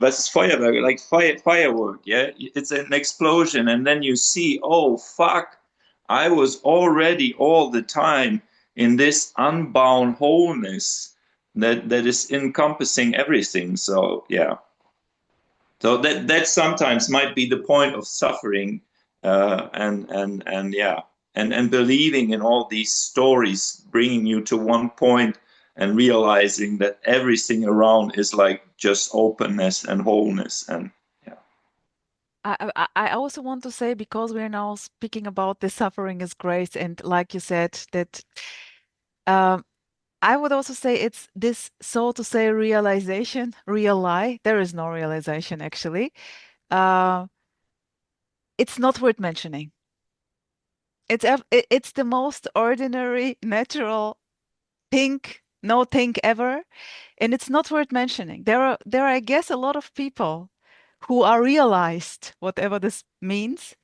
was ist Feuerwerk, like firework, yeah? It's an explosion, and then you see, oh, fuck, I was already all the time in this unbound wholeness that is encompassing everything. So, yeah. So that sometimes might be the point of suffering, and yeah, and believing in all these stories, bringing you to one point and realizing that everything around is like just openness and wholeness, and yeah. I also want to say, because we're now speaking about the suffering is grace, and like you said, that um, I would also say it's this, so to say, realization, real lie. There is no realization actually. Uh, it's not worth mentioning. It's the most ordinary, natural think, no think ever. And it's not worth mentioning. There are, I guess, a lot of people who are realized, whatever this means,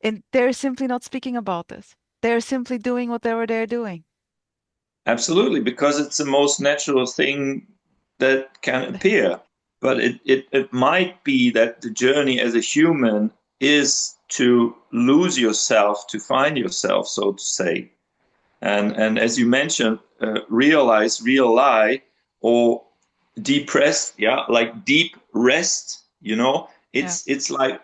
and they're simply not speaking about this. They're simply doing whatever they're doing. Absolutely, because it's the most natural thing that can appear. But it might be that the journey as a human is to lose yourself, to find yourself, so to say. And as you mentioned, realize, real lie, or depressed, yeah, like deep rest. Yeah. It's like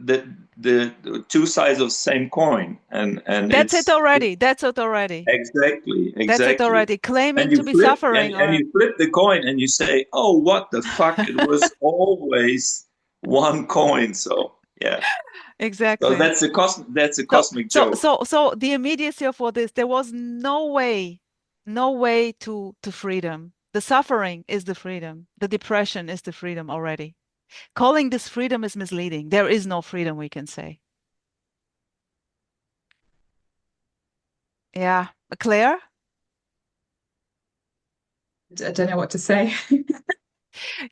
the two sides of the same coin, and That's it it's already. That's it already. exactly, That's it exactly. already. Claiming And to you be flip suffering and or you flip the coin and you say, "Oh, what the fuck! It was always one coin." So yeah. So exactly. that's a So cosmic so joke. so so the immediacy of all this, there was no way to freedom. The suffering is the freedom. The depression is the freedom already. Calling this freedom is misleading. There is no freedom, we can say. Yeah. Claire, I don't know what to say.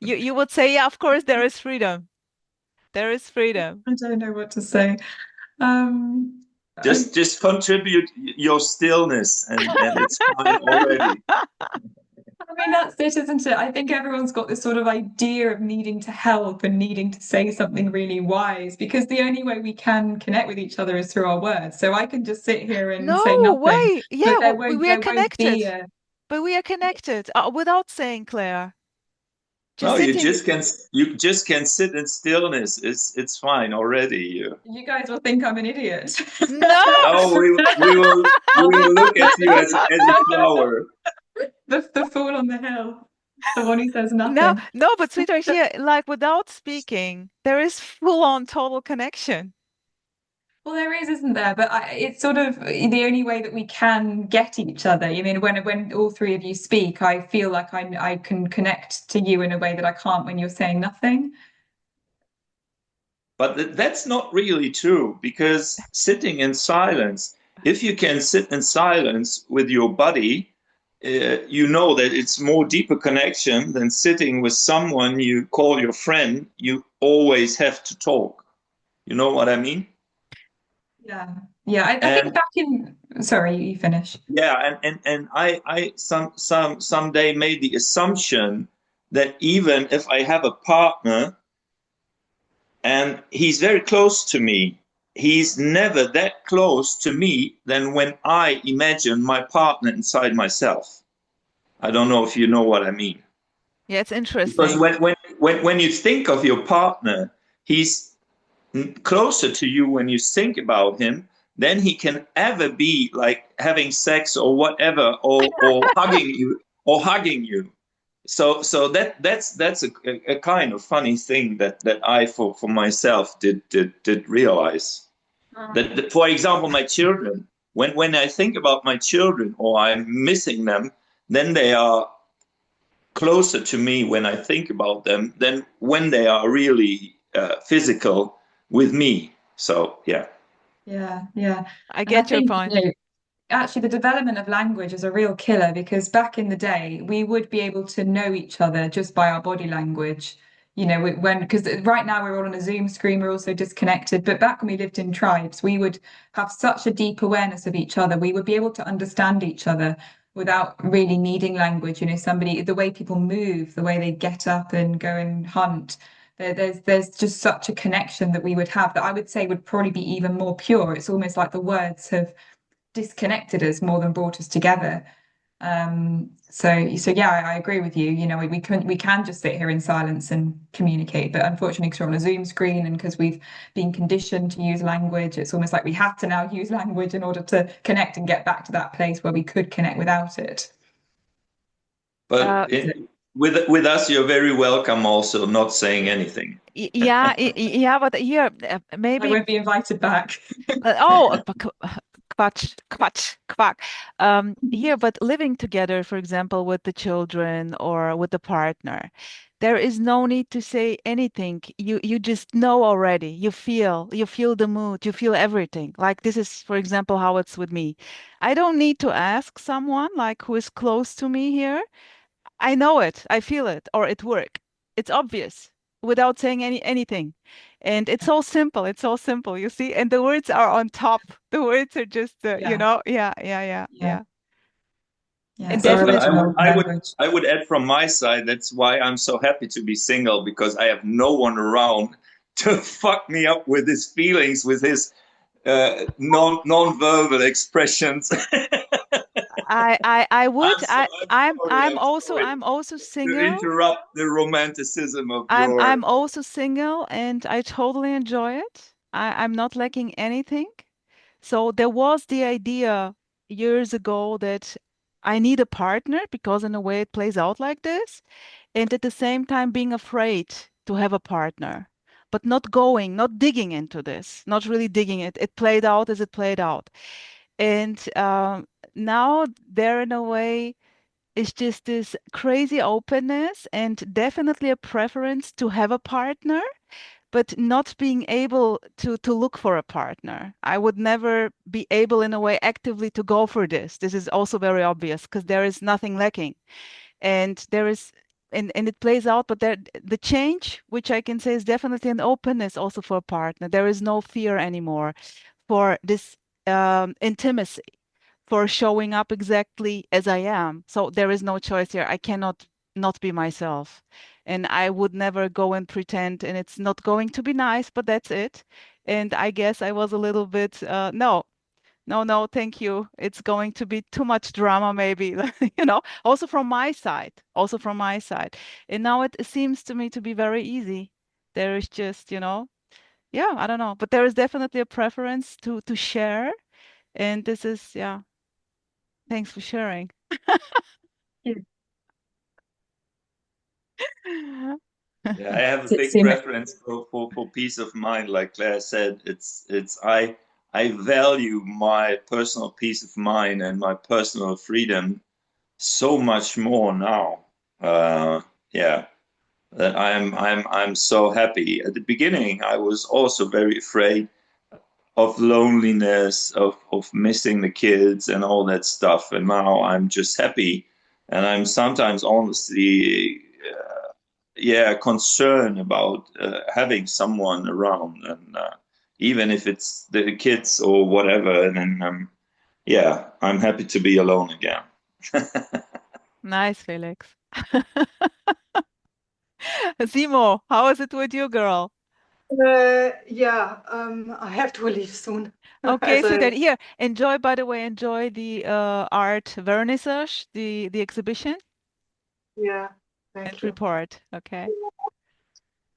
you would say, yeah, of course there is freedom. There is freedom. I don't know what to say. Um, I, Just contribute your stillness, and it's fine already. I mean, that's it, isn't it? I think everyone's got this sort of idea of needing to help and needing to say something really wise, because the only way we can connect with each other is through our words. So I can just sit here and say No nothing, way. Yeah, but we are there won't be connected. a. But we are connected without saying, Claire. No, Just sitting. you just can sit in stillness. It's fine already. You guys will think I'm an idiot. No! Oh, we will look at you as a flower. The fool on the hill, the one who says No, nothing. no, but sweetheart, here, like without speaking, there is full on total connection. Well, there is, isn't there? But it's sort of the only way that we can get each other. I mean, when all three of you speak, I feel like I can connect to you in a way that I can't when you're saying nothing. But that's not really true, because sitting in silence, if you can sit in silence with your body, you know that it's more deeper connection than sitting with someone you call your friend. You always have to talk. You know what I mean? Yeah, yeah. I think And back in. Sorry, you finish. yeah, and I someday made the assumption that even if I have a partner and he's very close to me, he's never that close to me than when I imagine my partner inside myself. I don't know if you know what I mean. Yeah, it's Because interesting. when you think of your partner, he's closer to you when you think about him then he can ever be like having sex or whatever, or hugging you. So that's a kind of funny thing that I for myself did realize. That, for example, my children, when I think about my children or I'm missing them, then they are closer to me when I think about them than when they are really physical with me. So yeah. Yeah. I And I get your think, point. actually the development of language is a real killer because back in the day, we would be able to know each other just by our body language. Because right now we're all on a Zoom screen, we're also disconnected. But back when we lived in tribes, we would have such a deep awareness of each other. We would be able to understand each other without really needing language. The way people move, the way they get up and go and hunt. There's just such a connection that we would have that I would say would probably be even more pure. It's almost like the words have disconnected us more than brought us together. So yeah, I agree with you. We can just sit here in silence and communicate, but unfortunately, because we're on a Zoom screen and because we've been conditioned to use language, it's almost like we have to now use language in order to connect and get back to that place where we could connect without it. Uh, But with us, you're very welcome. Also, not saying anything. yeah, yeah, but here I maybe. won't be invited back. Oh, quatsch, quatsch, quack. Here, but living together, for example, with the children or with the partner, there is no need to say anything. You just know already. You feel the mood, you feel everything. Like this is, for example, how it's with me. I don't need to ask someone like who is close to me here. I know it, I feel it, or it work. It's obvious without saying anything. And it's all simple. It's all simple, you see? And the words are on top. The words are just, Yeah, yeah, yeah, yeah, yeah, yeah. yeah. And It's our But I would definitely, original I would language. I would add from my side. That's why I'm so happy to be single, because I have no one around to fuck me up with his feelings, with his non-verbal expressions. I would, I'm sorry. I'm sorry I'm also to single. interrupt the romanticism of I'm your. also single and I totally enjoy it. I'm not lacking anything. So there was the idea years ago that I need a partner because in a way it plays out like this. And at the same time being afraid to have a partner, but not digging into this, not really digging it. It played out as it played out. And now there in a way is just this crazy openness and definitely a preference to have a partner but not being able to look for a partner. I would never be able in a way actively to go for this. This is also very obvious because there is nothing lacking. And there is and it plays out, but there the change, which I can say is definitely an openness also for a partner. There is no fear anymore for this intimacy, for showing up exactly as I am. So there is no choice here. I cannot not be myself. And I would never go and pretend, and it's not going to be nice, but that's it. And I guess I was a little bit, no, no, no, thank you. It's going to be too much drama, maybe, also from my side, also from my side. And now it seems to me to be very easy. There is just, yeah, I don't know, but there is definitely a preference to share. And this is, yeah, thanks for sharing. Yeah. Yeah, I have a big Simo, preference for peace of mind. Like Claire said, it's I value my personal peace of mind and my personal freedom so much more now. Yeah, that I'm so happy. At the beginning, I was also very afraid of loneliness, of missing the kids and all that stuff. And now I'm just happy, and I'm sometimes honestly, yeah, concerned about having someone around, and even if it's the kids or whatever. And then, yeah, I'm happy to be alone again. Nice, Felix. Simo, how is it with you, girl? Yeah, I have to leave soon. Okay, As so I, then here, enjoy, by the way, enjoy the art vernissage, the exhibition, yeah, and thank you. report. Okay.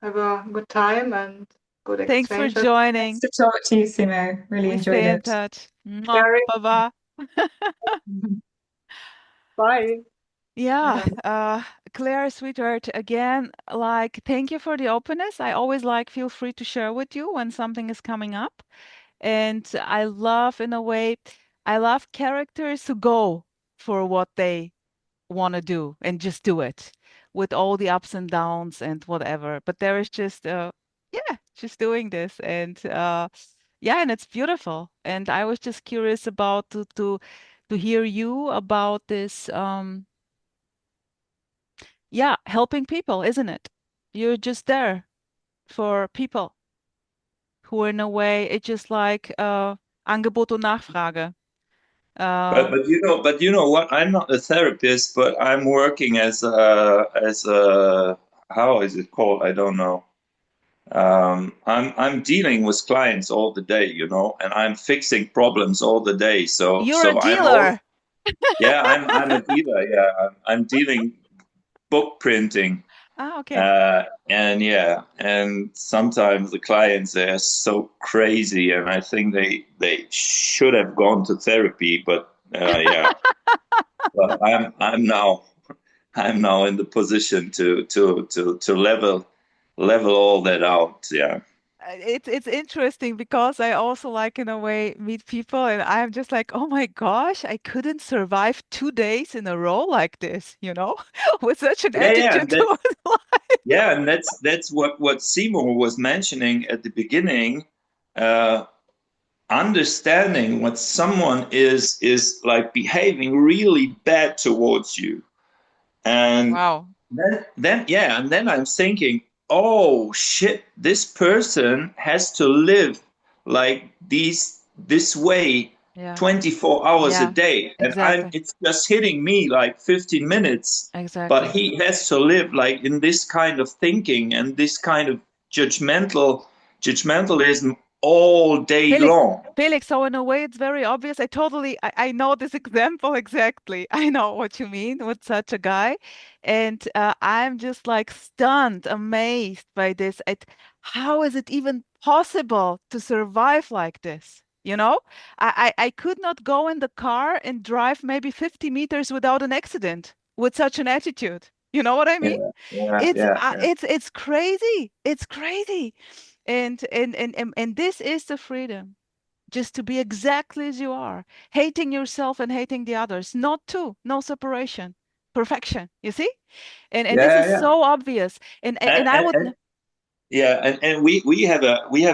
Have a good time and good Thanks for exchanges. Nice joining. to talk to you, Simo. Really We enjoyed stay in it. touch. Mwah. Very. Bye-bye. Bye. Yeah, Claire, sweetheart, again, like, thank you for the openness. I always like feel free to share with you when something is coming up. And I love, in a way, I love characters who go for what they want to do and just do it with all the ups and downs and whatever. But there is just, yeah, just doing this. And yeah, and it's beautiful. And I was just curious about to hear you about this. Yeah, helping people, isn't it? You're just there for people who in a way, it's just like Angebot und Nachfrage. But you know what? I'm not a therapist, but I'm working as a how is it called? I don't know. I'm dealing with clients all the day, you know, and I'm fixing problems all the day. You're a So I'm all dealer. yeah, I'm a dealer. Yeah, I'm dealing book printing. Ah, okay. And yeah, and sometimes the clients they are so crazy, and I think they should have gone to therapy. But yeah, but I'm now in the position to level all that out. Yeah. It's interesting because I also like in a way meet people and I'm just like, oh my gosh, I couldn't survive 2 days in a row like this, with such an Yeah, attitude towards life. and that's what Simo was mentioning at the beginning. Uh, Understanding what someone is like behaving really bad towards you, and Wow. then yeah, and then I'm thinking, oh shit, this person has to live like this way Yeah. 24 hours a Yeah. day, and Exactly. it's just hitting me like 15 minutes, but Exactly. he has to live like in this kind of thinking and this kind of judgmentalism all day Felix, long. Felix, so in a way it's very obvious. I know this example exactly. I know what you mean with such a guy. And I'm just like stunned, amazed by this. How is it even possible to survive like this? I could not go in the car and drive maybe 50 meters without an accident with such an attitude. You know what I mean? Yeah, yeah. It's crazy. It's crazy. And this is the freedom, just to be exactly as you are, hating yourself and hating the others, not two, no separation, perfection. You see? And this is Yeah, so obvious. And I and, would and yeah, and we have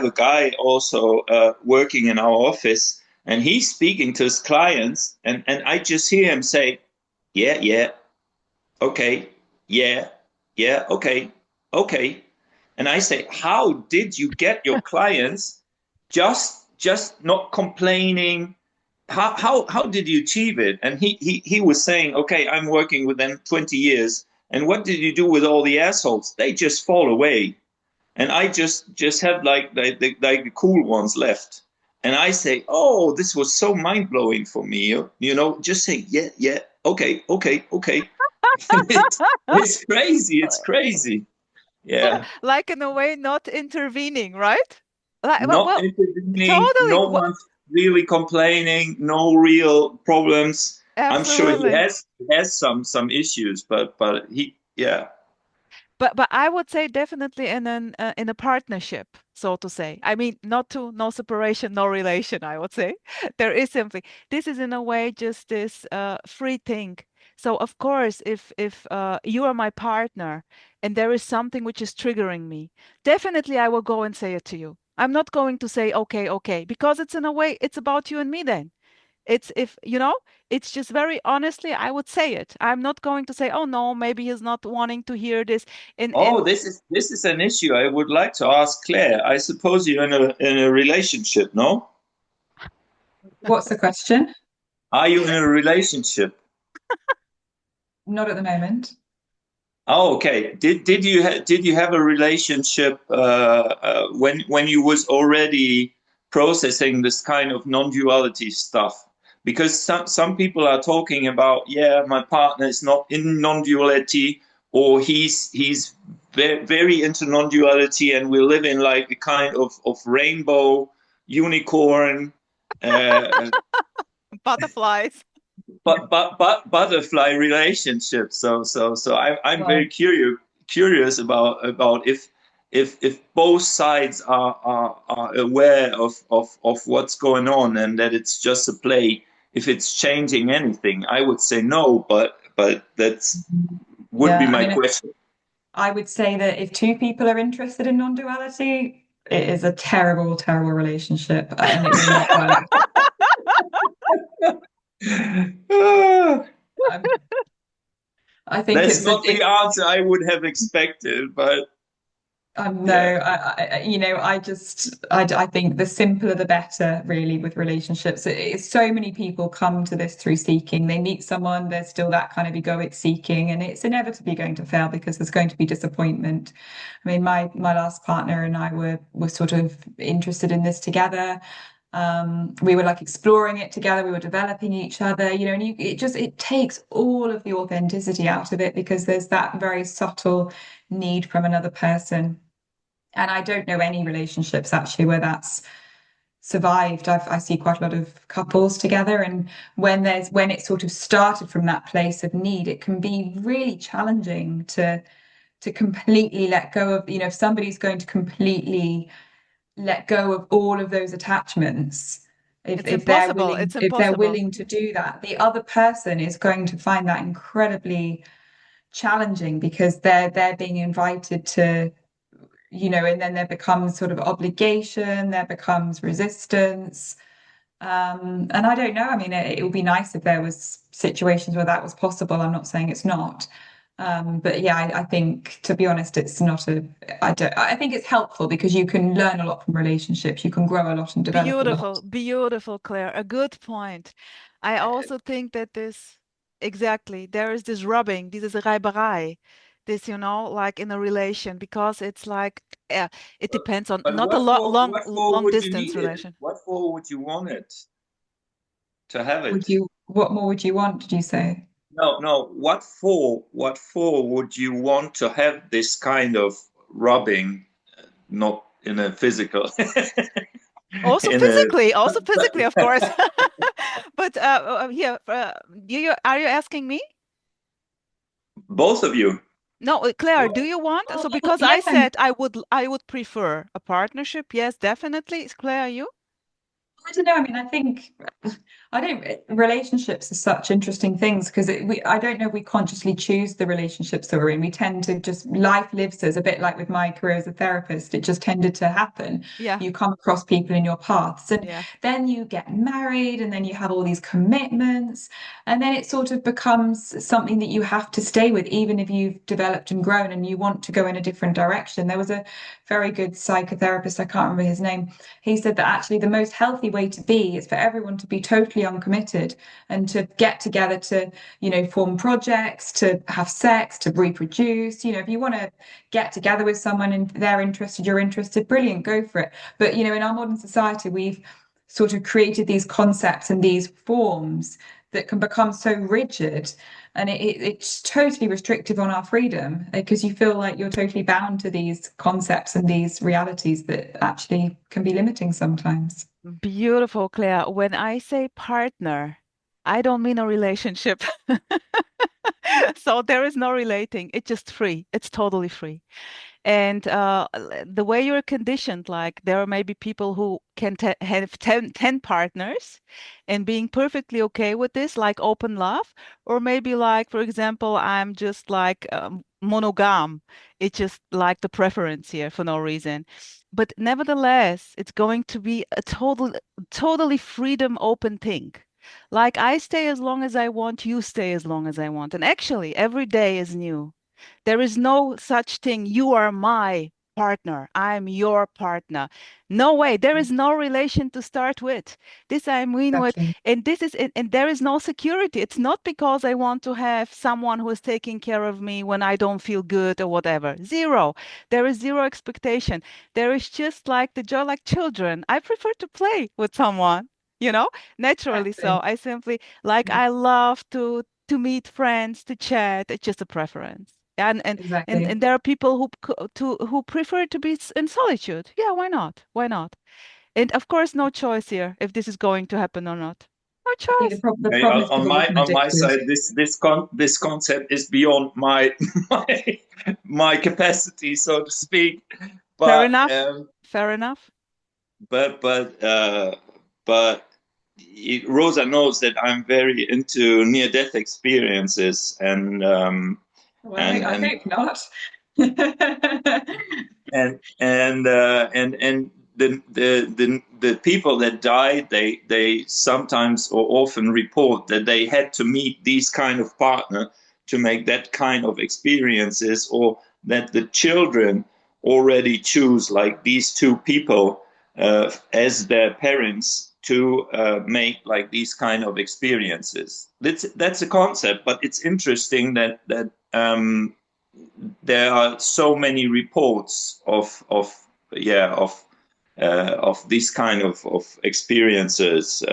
a guy also working in our office, and he's speaking to his clients, and I just hear him say, "Yeah, yeah, okay, yeah, yeah, okay, okay," and I say, "How did you get your clients just not complaining? How did you achieve it?" And he was saying, "Okay, I'm working with them 20 years, and what did you do with all the assholes? They just fall away." And I just have like the cool ones left. And I say, oh, this was so mind blowing for me. You know, just say, yeah, yeah, okay, okay, okay. It's crazy. It's crazy. Yeah. like in a way not intervening, right? Like Not well, intervening. totally. No one's really complaining. No real problems. I'm sure Absolutely. he has some issues, but he yeah. But I would say definitely in a partnership, so to say. I mean, not to no separation, no relation. I would say there is simply this is in a way just this free thing. So of course, if you are my partner and there is something which is triggering me, definitely I will go and say it to you. I'm not going to say okay, okay, because it's in a way it's about you and me then. It's if, it's just very honestly, I would say it. I'm not going to say, oh no, maybe he's not wanting to hear this. And Oh, this is an issue I would like to ask Claire. I suppose you're in a relationship, no? What's the question? Are you in a relationship? Not at the moment. Oh, okay. Did you have a relationship when you was already processing this kind of non-duality stuff? Because some people are talking about, yeah, my partner is not in non-duality, or he's very into non-duality, and we live in like a kind of rainbow unicorn Butterflies. butterfly relationship. I'm very Well, curious about if both sides are aware of what's going on, and that it's just a play. If it's changing anything, I would say no, but that's would be yeah, I my mean, question. I would say that if two people are interested in non-duality, it is a terrible, terrible relationship, and it will not work. Ah, Um, I think that's not the answer I would have expected, but no, yeah. I think the simpler the better, really, with relationships. So many people come to this through seeking. They meet someone, there's still that kind of egoic seeking, and it's inevitably going to fail because there's going to be disappointment. I mean, my last partner and I were sort of interested in this together. We were like exploring it together. We were developing each other, and it takes all of the authenticity out of it because there's that very subtle need from another person. And I don't know any relationships actually where that's survived. I see quite a lot of couples together, and when it sort of started from that place of need, it can be really challenging to completely let go of, if somebody's going to completely let go of all of those attachments, It's impossible. It's if they're impossible. willing to do that, the other person is going to find that incredibly challenging because they're being invited to, and then there becomes sort of obligation, there becomes resistance. And I don't know. I mean, it would be nice if there was situations where that was possible. I'm not saying it's not. But yeah, I think, to be honest, it's not I think it's helpful because you can learn a lot from relationships. You can grow a lot and develop a lot. Beautiful, beautiful, Claire. A good point. I also think that exactly, there is this rubbing, this is Reiberei, this, like in a relation, because it's like, it depends on But not a lo long, what for long would you distance need it? relation. What for would you want it to have Would it? you, what more would you want, did you say? No, no. What for would you want to have this kind of rubbing, not in a physical, in a Also physically, of course. But here, are you asking me? both of you? No, Claire, do you want? Well, So because I yeah, said I would prefer a partnership. Yes, definitely. Is Claire, you? I don't know. I mean, I think I don't. Relationships are such interesting things because I don't know if we consciously choose the relationships that we're in. We tend to just life lives us a bit like with my career as a therapist. It just tended to happen. Yeah, You come across people in your paths, and yeah. then you get married, and then you have all these commitments, and then it sort of becomes something that you have to stay with, even if you've developed and grown and you want to go in a different direction. There was a very good psychotherapist. I can't remember his name. He said that actually the most healthy way to be is for everyone to be totally uncommitted and to get together to, form projects, to have sex, to reproduce. If you want to get together with someone and they're interested, you're interested, brilliant, go for it. But, in our modern society, we've sort of created these concepts and these forms that can become so rigid, and it's totally restrictive on our freedom because you feel like you're totally bound to these concepts and these realities that actually can be limiting sometimes. Beautiful, Claire. When I say partner, I don't mean a relationship. So there is no relating. It's just free. It's totally free. And the way you're conditioned, like there are maybe people who can have 10 partners and being perfectly okay with this, like open love, or maybe like, for example, I'm just like monogam. It's just like the preference here for no reason. But nevertheless, it's going to be a totally freedom open thing. Like I stay as long as I want, you stay as long as I want. And actually, every day is new. There is no such thing. You are my partner. I'm your partner. No way. There is no relation to start with. This I mean with, Exactly. and this is, and there is no security. It's not because I want to have someone who is taking care of me when I don't feel good or whatever. Zero. There is zero expectation. There is just like the joy like children. I prefer to play with someone, naturally. So Exactly. I simply like I love to meet friends, to chat. It's just a preference. And Exactly. and there are people who prefer to be in solitude. Yeah, why not? Why not? And of course, no choice here if this is going to happen or not. No I think choice. the Okay, problem is on people my become on my addicted. side, this concept is beyond my my my capacity, so to speak. Fair But enough. Fair enough. but but but Rosa knows that I'm very into near-death experiences, Well, and I and hope not. and the people that died, they sometimes or often report that they had to meet these kind of partner to make that kind of experiences, or that the children already choose like these two people as their parents to make like these kind of experiences. That's a concept, but it's interesting that there are so many reports of these kind of experiences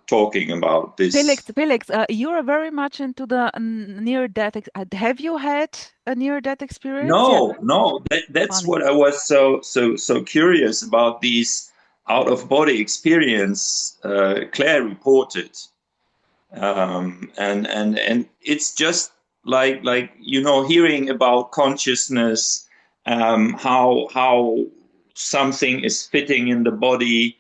talking about Felix, this. Felix, you're very much into the near-death. Have you had a near-death experience? Yeah, No, that's funny. what I was so curious about, these out of body experience Claire reported. And it's just like hearing about consciousness, how something is fitting in the body,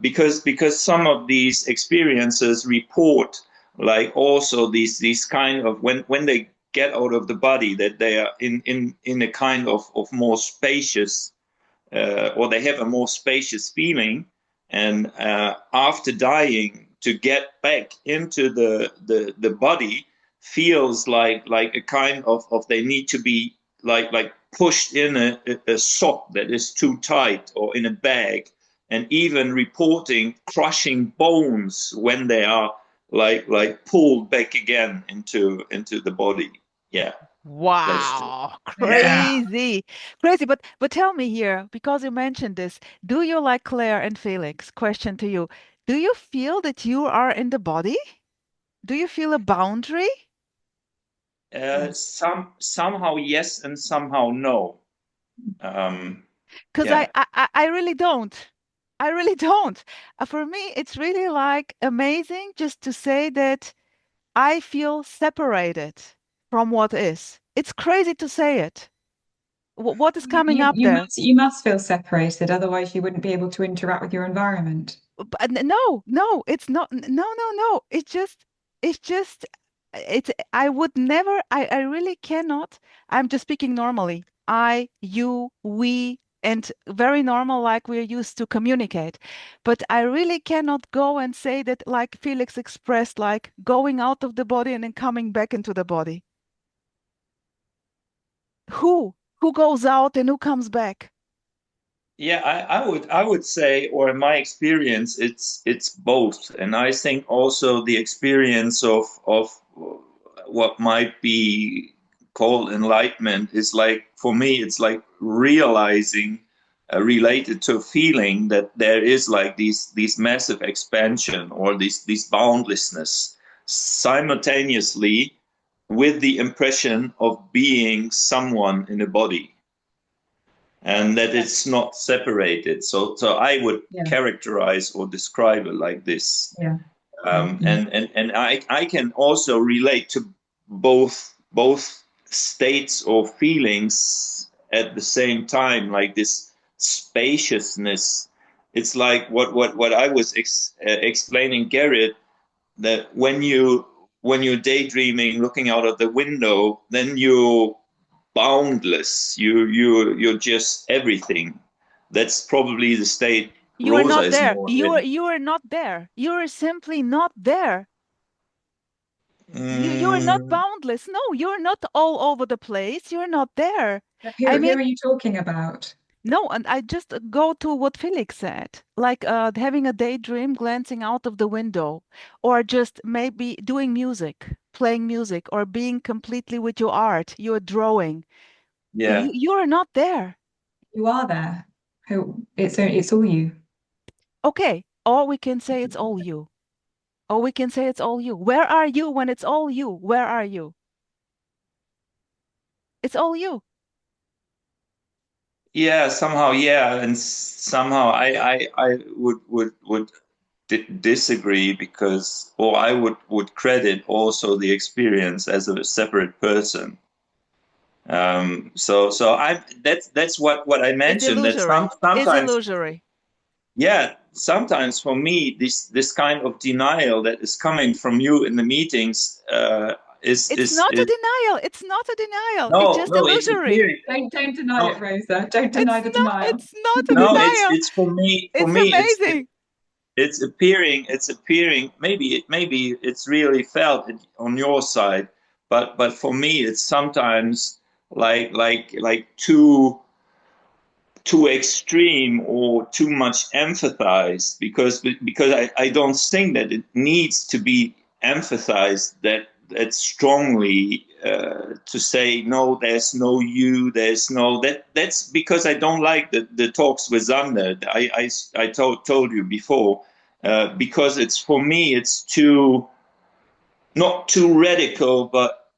because some of these experiences report like also these kind of, when they get out of the body, that they are in a kind of more spacious, or they have a more spacious feeling, and after dying, to get back into the body feels like a kind of they need to be like pushed in a sock that is too tight, or in a bag, and even reporting crushing bones when they are like pulled back again into the body. Yeah, that's true. Wow, Yeah. crazy, crazy. But tell me here, because you mentioned this, do you like Claire and Felix? Question to you. Do you feel that you are in the body? Do you feel a boundary? Yes. Somehow yes, and somehow no. Um, Because yeah. I really don't. I really don't. For me, it's really like amazing just to say that I feel separated from what is. It's crazy to say it. What is coming up there? You must feel separated, otherwise you wouldn't be able to interact with your environment. But no, no, it's not. No, no, no. It's just, I would never, I really cannot. I'm just speaking normally. I, you, we, and very normal, like we're used to communicate. But I really cannot go and say that, like Felix expressed, like going out of the body and then coming back into the body. Who goes out and who comes back? Yeah, I would say, or in my experience, it's both. And I think also the experience of what might be called enlightenment is like, for me, it's like realizing, related to feeling that there is like these massive expansion, or these boundlessness, simultaneously with the impression of being someone in a body, and that Yeah. it's not separated. So I would Yeah. characterize or describe it like this. Yeah. Um, Mm. and and I can also relate to both states or feelings at the same time, like this spaciousness. It's like what I was explaining, Garrett, that when you're daydreaming, looking out of the window, then you're boundless. You're just everything. That's probably the state You are Rosa not is there. more You are in. you are not there. You are simply not there. You are not Mm, boundless. No, you're not all over the place. You're not there. I Who mean, are you talking about? no, and I just go to what Felix said, like having a daydream, glancing out of the window, or just maybe doing music, playing music, or being completely with your art, your drawing. yeah. You are not there. You are there. Who? It's all you. Okay, or we can say it's all you. Or we can say it's all you. Where are you when it's all you? Where are you? It's all you. Yeah, somehow, yeah, and somehow I would disagree because, or I would credit also the experience as a separate person. So I that's what I It's mentioned, that illusory. It's sometimes, illusory. yeah, sometimes for me this kind of denial that is coming from you in the meetings It's not a is denial. It's not a denial. It's no, just no, it's illusory. appearing. Don't deny No, it, Rosa. Don't deny the denial. It's not a no, denial. it's for me. For It's me, amazing. it's appearing. It's appearing. Maybe it's really felt on your side, but for me, it's sometimes like too extreme or too much emphasized, because I don't think that it needs to be emphasized that strongly, to say no, there's no you, there's no that's because I don't like the talks with Zander. I told you before, because it's, for me, it's too, not too radical, but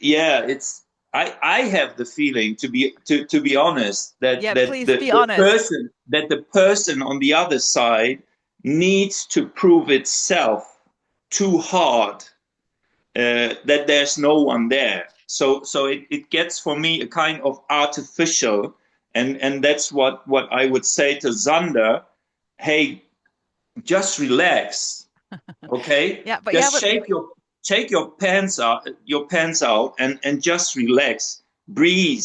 yeah, it's, I have the feeling, to be honest, that Yeah, please be the honest. person, on the other side needs to prove itself too hard, that there's no one there. So it gets for me a kind of artificial, and that's what I would say to Zander. Hey, just relax. Okay, Yeah, but just take your pants out, and just relax. Breathe.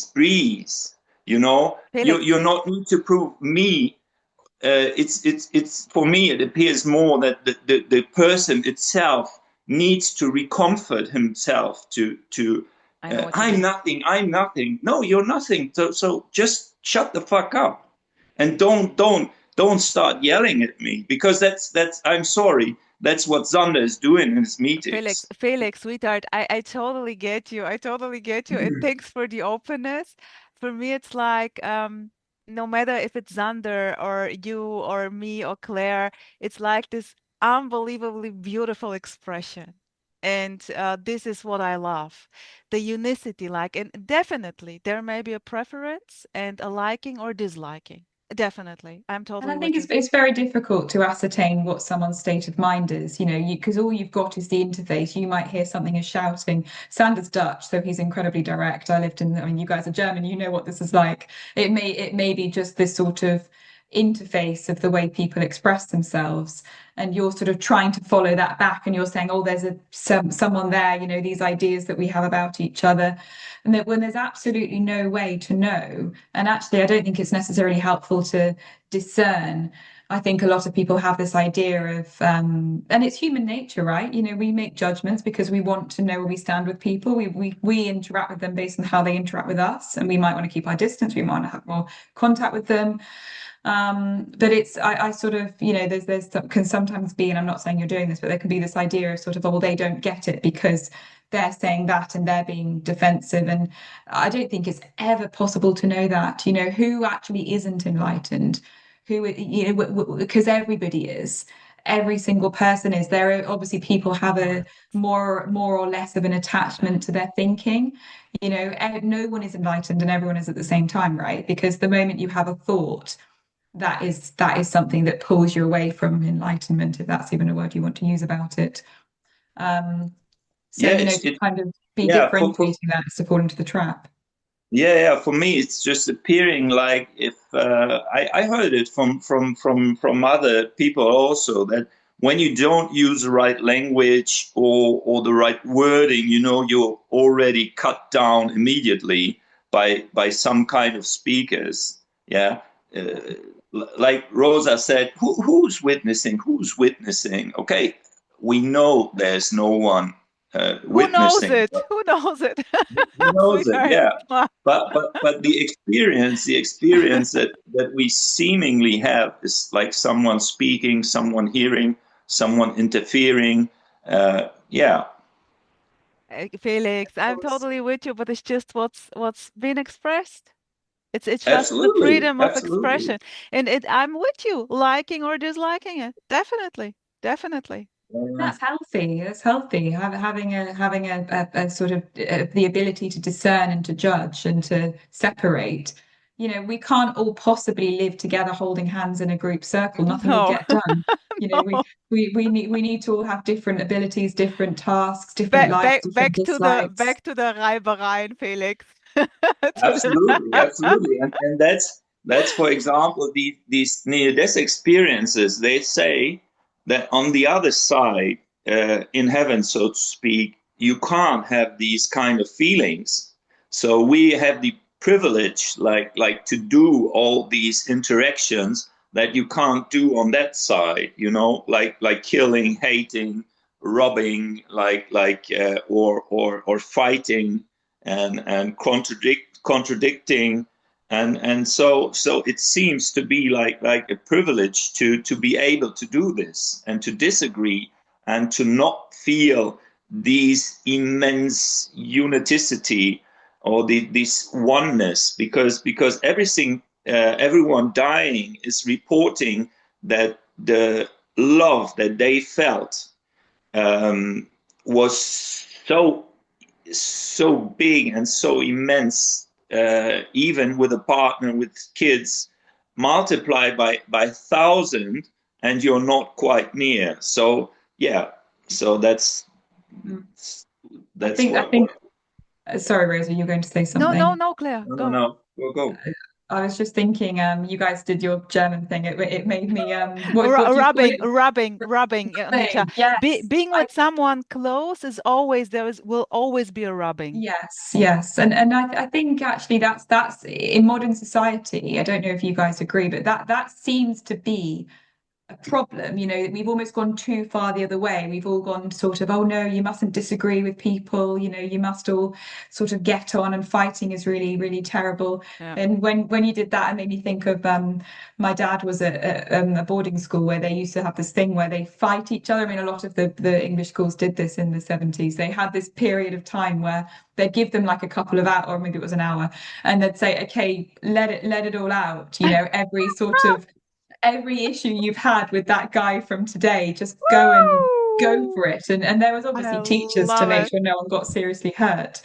You know, Felix, you're not need to prove me. It's for me, it appears more that the person itself needs to recomfort himself to I know what you I'm mean. nothing, I'm nothing. No, you're nothing. So just shut the fuck up, and don't start yelling at me, because that's I'm sorry, that's what Zander is doing in his Felix, meetings. Felix, sweetheart, I totally get you. I totally get you. And thanks for the openness. For me, it's like, no matter if it's Xander or you or me or Claire, it's like this unbelievably beautiful expression. And this is what I love. The unicity, like, and definitely there may be a preference and a liking or disliking. Definitely. I'm And I totally think with you. it's very difficult to ascertain what someone's state of mind is, because all you've got is the interface. You might hear something as shouting. Sander's Dutch, so he's incredibly direct. I mean, you guys are German, you know what this is like. It may be just this sort of interface of the way people express themselves, and you're sort of trying to follow that back, and you're saying, oh, there's someone there, these ideas that we have about each other, and that when there's absolutely no way to know, and actually, I don't think it's necessarily helpful to discern. I think a lot of people have this idea of, and it's human nature, right? We make judgments because we want to know where we stand with people. We interact with them based on how they interact with us, and we might want to keep our distance. We might want to have more contact with them. But I sort of, there's can sometimes be, and I'm not saying you're doing this, but there can be this idea of sort of, oh, well, they don't get it because they're saying that and they're being defensive. And I don't think it's ever possible to know that, who actually isn't enlightened, who, because everybody is. Every single person is. There are obviously people have a more or less of an attachment to their thinking. No one is enlightened and everyone is at the same time, right? Because the moment you have a thought, that is something that pulls you away from enlightenment, if that's even a word you want to use about it. So, Yeah, to kind of be yeah, differentiating that to fall into the trap. yeah. For me, it's just appearing like, if I heard it from other people also, that when you don't use the right language or the right wording, you're already cut down immediately by some kind of speakers. Yeah. Uh, like Rosa said, who's witnessing? Who's witnessing? Okay, we know there's no one Who knows witnessing. it? Who knows it? Who knows it? Sweetheart. Yeah, but the experience that we seemingly have is like someone speaking, someone hearing, someone interfering. Yeah, Felix, I'm totally with you, but it's just what's been expressed. It's just the absolutely, freedom of absolutely. expression. And I'm with you, liking or disliking it. Definitely. Definitely. Uh, That's healthy. That's healthy. Having a sort of the ability to discern and to judge and to separate. You know, we can't all possibly live together holding hands in a group circle. Nothing will No, get done. You know, no. we need to all have different abilities, different tasks, different likes, different dislikes. Back to the Reibereien, Felix. To the Absolutely, absolutely, and that's for example these near-death experiences. They say that on the other side, in heaven, so to speak, you can't have these kind of feelings. So we have the privilege, like to do all these interactions that you can't do on that side. You know, like killing, hating, robbing, or fighting and contradicting, and so it seems to be like a privilege to be able to do this and to disagree and to not feel these immense uniticity or this oneness, because everything, everyone dying is reporting that the love that they felt was so big and so immense, even with a partner with kids, multiplied by 1,000, and you're not quite near. So yeah, so Mm. that's I what. think. Sorry, Rosa, you're going to say No, no, something. no, Claire, No, no, go. no. Go. I was just thinking, you guys did your German thing. It made me, what do you call Rubbing, it? rubbing on each other. Thing. Yes. Being I with someone close is always will always be a rubbing. Yes, yes, and I think actually that's in modern society. I don't know if you guys agree, but that seems to be a problem. You know, we've almost gone too far the other way. We've all gone sort of, oh no, you mustn't disagree with people. You know, you must all sort of get on, and fighting is really, really terrible. Yeah. And when you did that, it made me think of my dad was at a boarding school where they used to have this thing where they fight each other. I mean, a lot of the English schools did this in the 70s. They had this period of time where they'd give them like a couple of hours, or maybe it was an hour, and they'd say, okay, let it all out. You know, every issue you've had with that guy from today, just go Woo! for it. And there was I obviously teachers to love make it. sure no one got seriously hurt.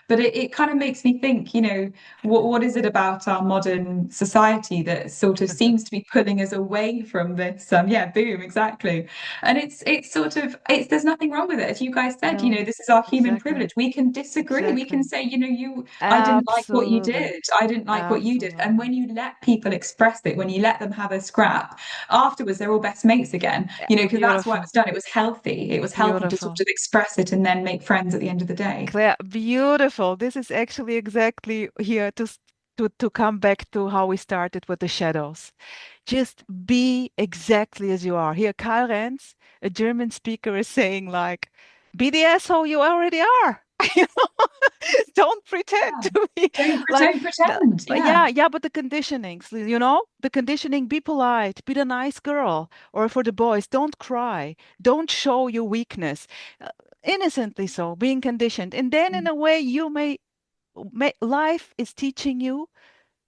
But it kind of makes me think, you know, what is it about our modern society that sort of seems to be pulling us away from this? Yeah, boom, exactly. And it's sort of it's there's nothing wrong with it. As you guys said, you No, know, this is our human exactly. privilege. We can disagree. We can Exactly. say, you know, I didn't like what you Absolutely. did. I didn't like what you did. And Absolutely. when you let people express it, when you let them have a scrap, afterwards they're all best mates again. Yeah, You know, because that's why it beautiful. was done. It was healthy. It was healthy to sort Beautiful. of express it and then make friends at the end of the day. Claire, beautiful. This is actually exactly here to come back to how we started with the shadows. Just be exactly as you are. Here, Karl Renz, a German speaker, is saying like, be the asshole you already are. You know? Don't pretend Yeah. to be like, Don't pretend. Yeah. yeah, but the conditionings, the conditioning, be polite, be the nice girl. Or for the boys, don't cry, don't show your weakness. Uh, Innocently so, being conditioned. And then in a way, life is teaching you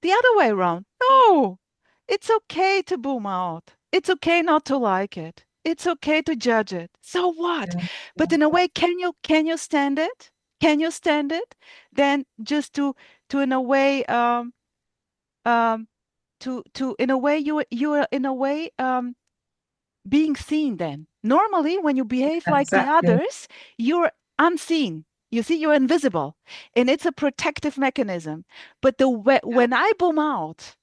the other way around. No, it's okay to boom out. It's okay not to like it. It's okay to judge it. So what? Yeah. But in a way, can you stand it? Can you stand it? Then just to in a way um to in a way you are in a way being seen then. Normally, when you behave Yeah, like the exactly. others, you're unseen. You see, you're invisible. And it's a protective mechanism. But Yeah. when I boom out,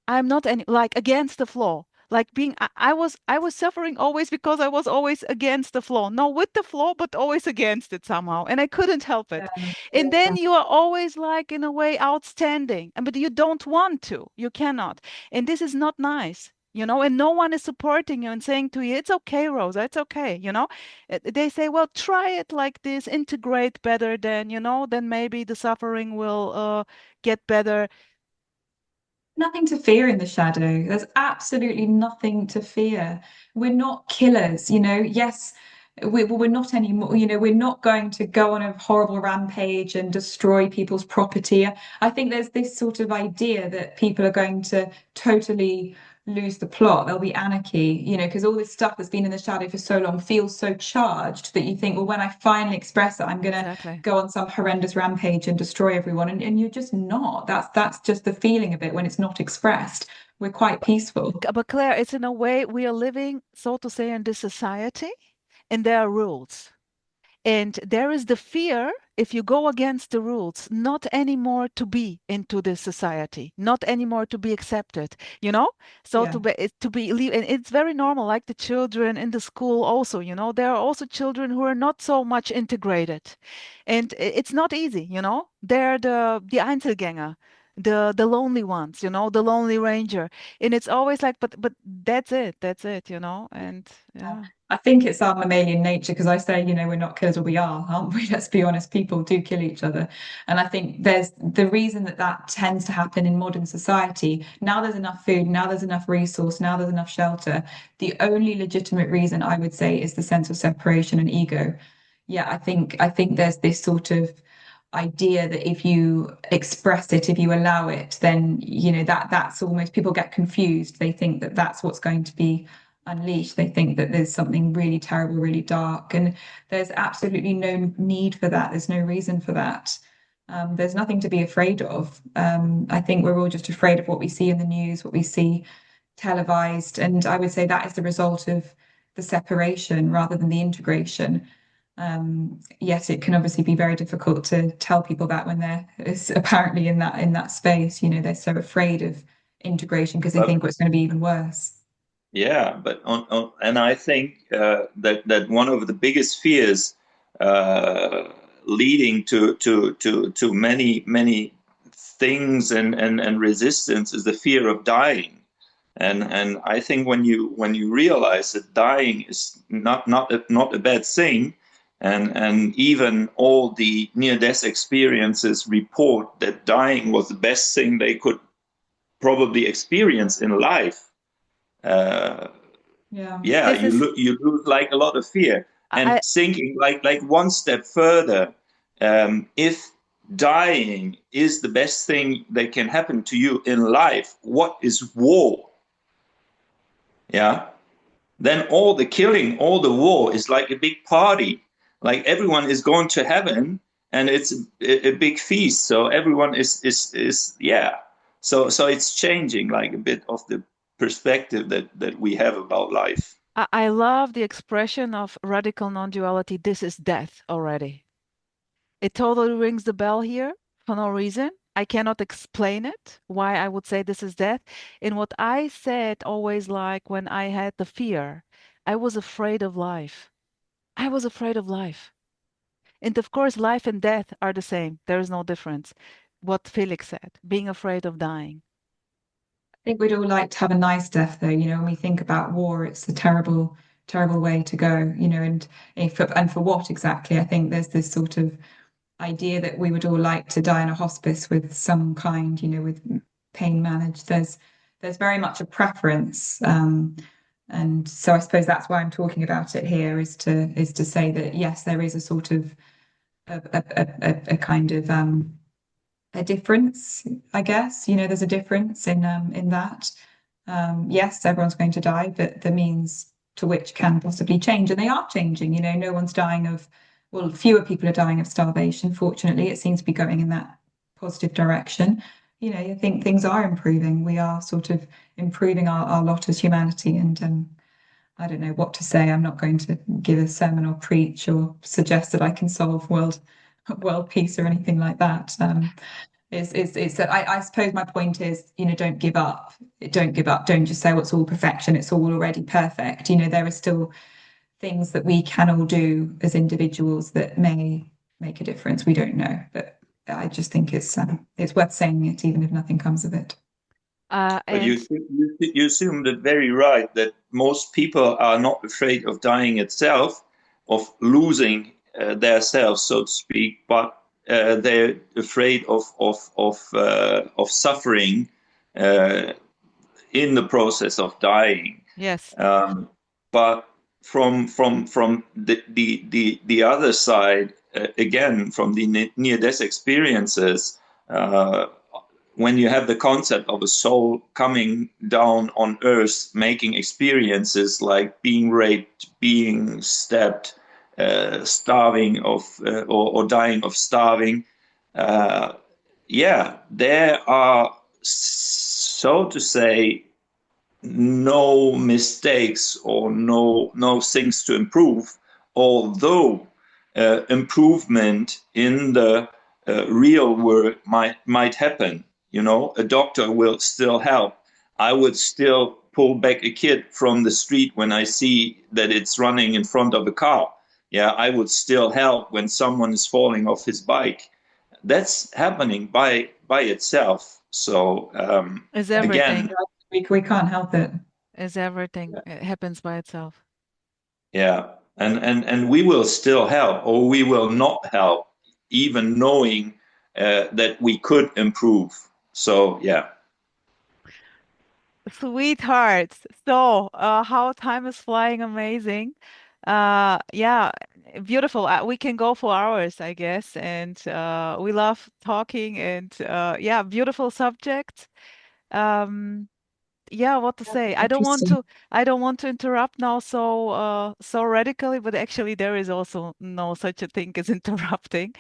I'm not any like against the flow. Like I was suffering always because I was always against the flow. No, with the flow, but always against it somehow. And I couldn't help it. Yeah. And Yeah. then you are always like in a way outstanding. But you don't want to. You cannot. And this is not nice. And no one is supporting you and saying to you, it's okay, Rosa, it's okay. They say, well, try it like this, integrate better, then maybe the suffering will get better. Nothing to fear in the shadow. There's absolutely nothing to fear. We're not killers, you know. Yes, we're not anymore, you know, we're not going to go on a horrible rampage and destroy people's property. I think there's this sort of idea that people are going to totally lose the plot. There'll be anarchy, you know, because all this stuff that's been in the shadow for so long feels so charged that you think, well, when I finally express it, I'm going to Exactly. go on some horrendous rampage and destroy everyone. And you're just not. That's just the feeling of it when it's not expressed. We're quite peaceful. But Claire, it's in a way we are living, so to say, in this society, and there are rules. And there is the fear if you go against the rules, not anymore to be into this society, not anymore to be accepted, you know? So Yeah. to be and it's very normal, like the children in the school also, you know, there are also children who are not so much integrated. And it's not easy, you know? They're the Einzelgänger. The lonely ones, you know, the lonely ranger. And it's always like, but that's it, you know? And yeah. I think it's our mammalian nature because I say, you know, we're not killers, or we are, aren't we? Let's be honest, people do kill each other. And I think there's the reason that that tends to happen in modern society. Now there's enough food, now there's enough resource, now there's enough shelter. The only legitimate reason I would say is the sense of separation and ego. Yeah, I think there's this sort of idea that if you express it, if you allow it, then you know that's almost people get confused. They think that that's what's going to be unleashed. They think that there's something really terrible, really dark, and there's absolutely no need for that. There's no reason for that. There's nothing to be afraid of. I think we're all just afraid of what we see in the news, what we see televised, and I would say that is the result of the separation rather than the integration. Yet it can obviously be very difficult to tell people that when they're apparently in that space. You know, they're so afraid of integration because they think it's going to be even worse. Yeah, but and I think that one of the biggest fears leading to many things and resistance is the fear of dying. And I think when you realize that dying is not a bad thing, and even all the near-death experiences report that dying was the best thing they could probably experience in life. Yeah. Yeah, This is you lose like a lot of fear, and I thinking like one step further. If dying is the best thing that can happen to you in life, what is war? Yeah, then all the killing, all the war is like a big party. Like everyone is going to heaven, and it's a big feast. So everyone is yeah. So it's changing like a bit of the perspective that we have about life. I love the expression of radical non-duality. This is death already. It totally rings the bell here for no reason. I cannot explain it, why I would say this is death. And what I said always, like when I had the fear, I was afraid of life. I was afraid of life. And of course, life and death are the same. There is no difference. What Felix said, being afraid of dying. I think we'd all like to have a nice death, though. You know, when we think about war, it's a terrible, terrible way to go. You know, and for what exactly? I think there's this sort of idea that we would all like to die in a hospice with some kind, you know, with pain managed. There's very much a preference, and so I suppose that's why I'm talking about it here is to say that yes, there is a sort of a kind of a difference, I guess. You know, there's a difference in that. Yes, everyone's going to die, but the means to which can possibly change, and they are changing. You know, no one's dying of, well, fewer people are dying of starvation. Fortunately, it seems to be going in that positive direction. You know, I think things are improving. We are sort of improving our lot as humanity, and I don't know what to say. I'm not going to give a sermon or preach or suggest that I can solve world peace or anything like that. It's that I suppose my point is, you know, don't give up. Don't give up. Don't just say, oh, it's all perfection. It's all already perfect. You know, there are still things that we can all do as individuals that may make a difference. We don't know, but I just think it's worth saying it, even if nothing comes of it. But And you assumed it very right that most people are not afraid of dying itself, of losing their self, so to speak, but they're afraid of suffering uh, in the process of dying. yes, But from the other side, again, from the near death experiences. when you have the concept of a soul coming down on earth, making experiences like being raped, being stabbed, starving of, or dying of starving, yeah, there are, so to say, no mistakes or no things to improve, although improvement in the real world might happen. You know, a doctor will still help. I would still pull back a kid from the street when I see that it's running in front of a car. Yeah, I would still help when someone is falling off his bike. That's happening by itself. So Is again, everything. We can't help it. Is everything. It happens by itself. yeah, and we will still help, or we will not help, even knowing that we could improve. So yeah. Sweethearts. So, how time is flying, amazing. Yeah, beautiful. We can go for hours, I guess. And we love talking and yeah, beautiful subject. Um, yeah, what to say? Interesting. I don't want to interrupt now so radically, but actually there is also no such a thing as interrupting.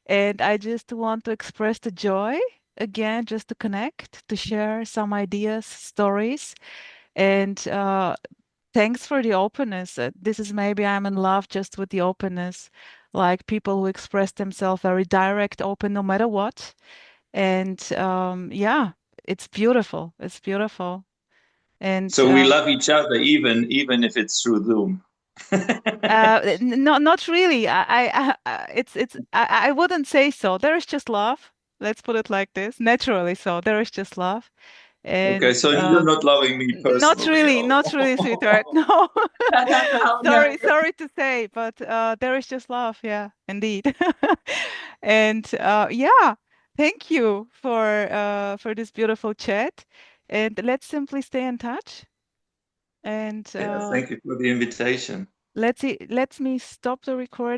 And I just want to express the joy again, just to connect, to share some ideas, stories. And thanks for the openness. This is maybe I'm in love just with the openness, like people who express themselves very direct, open, no matter what. And yeah, it's beautiful. It's beautiful. And So we love each other, even if it's through Zoom. not really. I wouldn't say so. There is just love. Let's put it like this. Naturally, so there is just love. Okay, And so you're not loving me personally. not really, sweetheart. No. Oh, no. Sorry to say, but there is just love. Yeah, indeed. And yeah, thank you for this beautiful chat. And let's simply stay in touch. And Yeah, thank you for the invitation. let's see, let me stop the recording.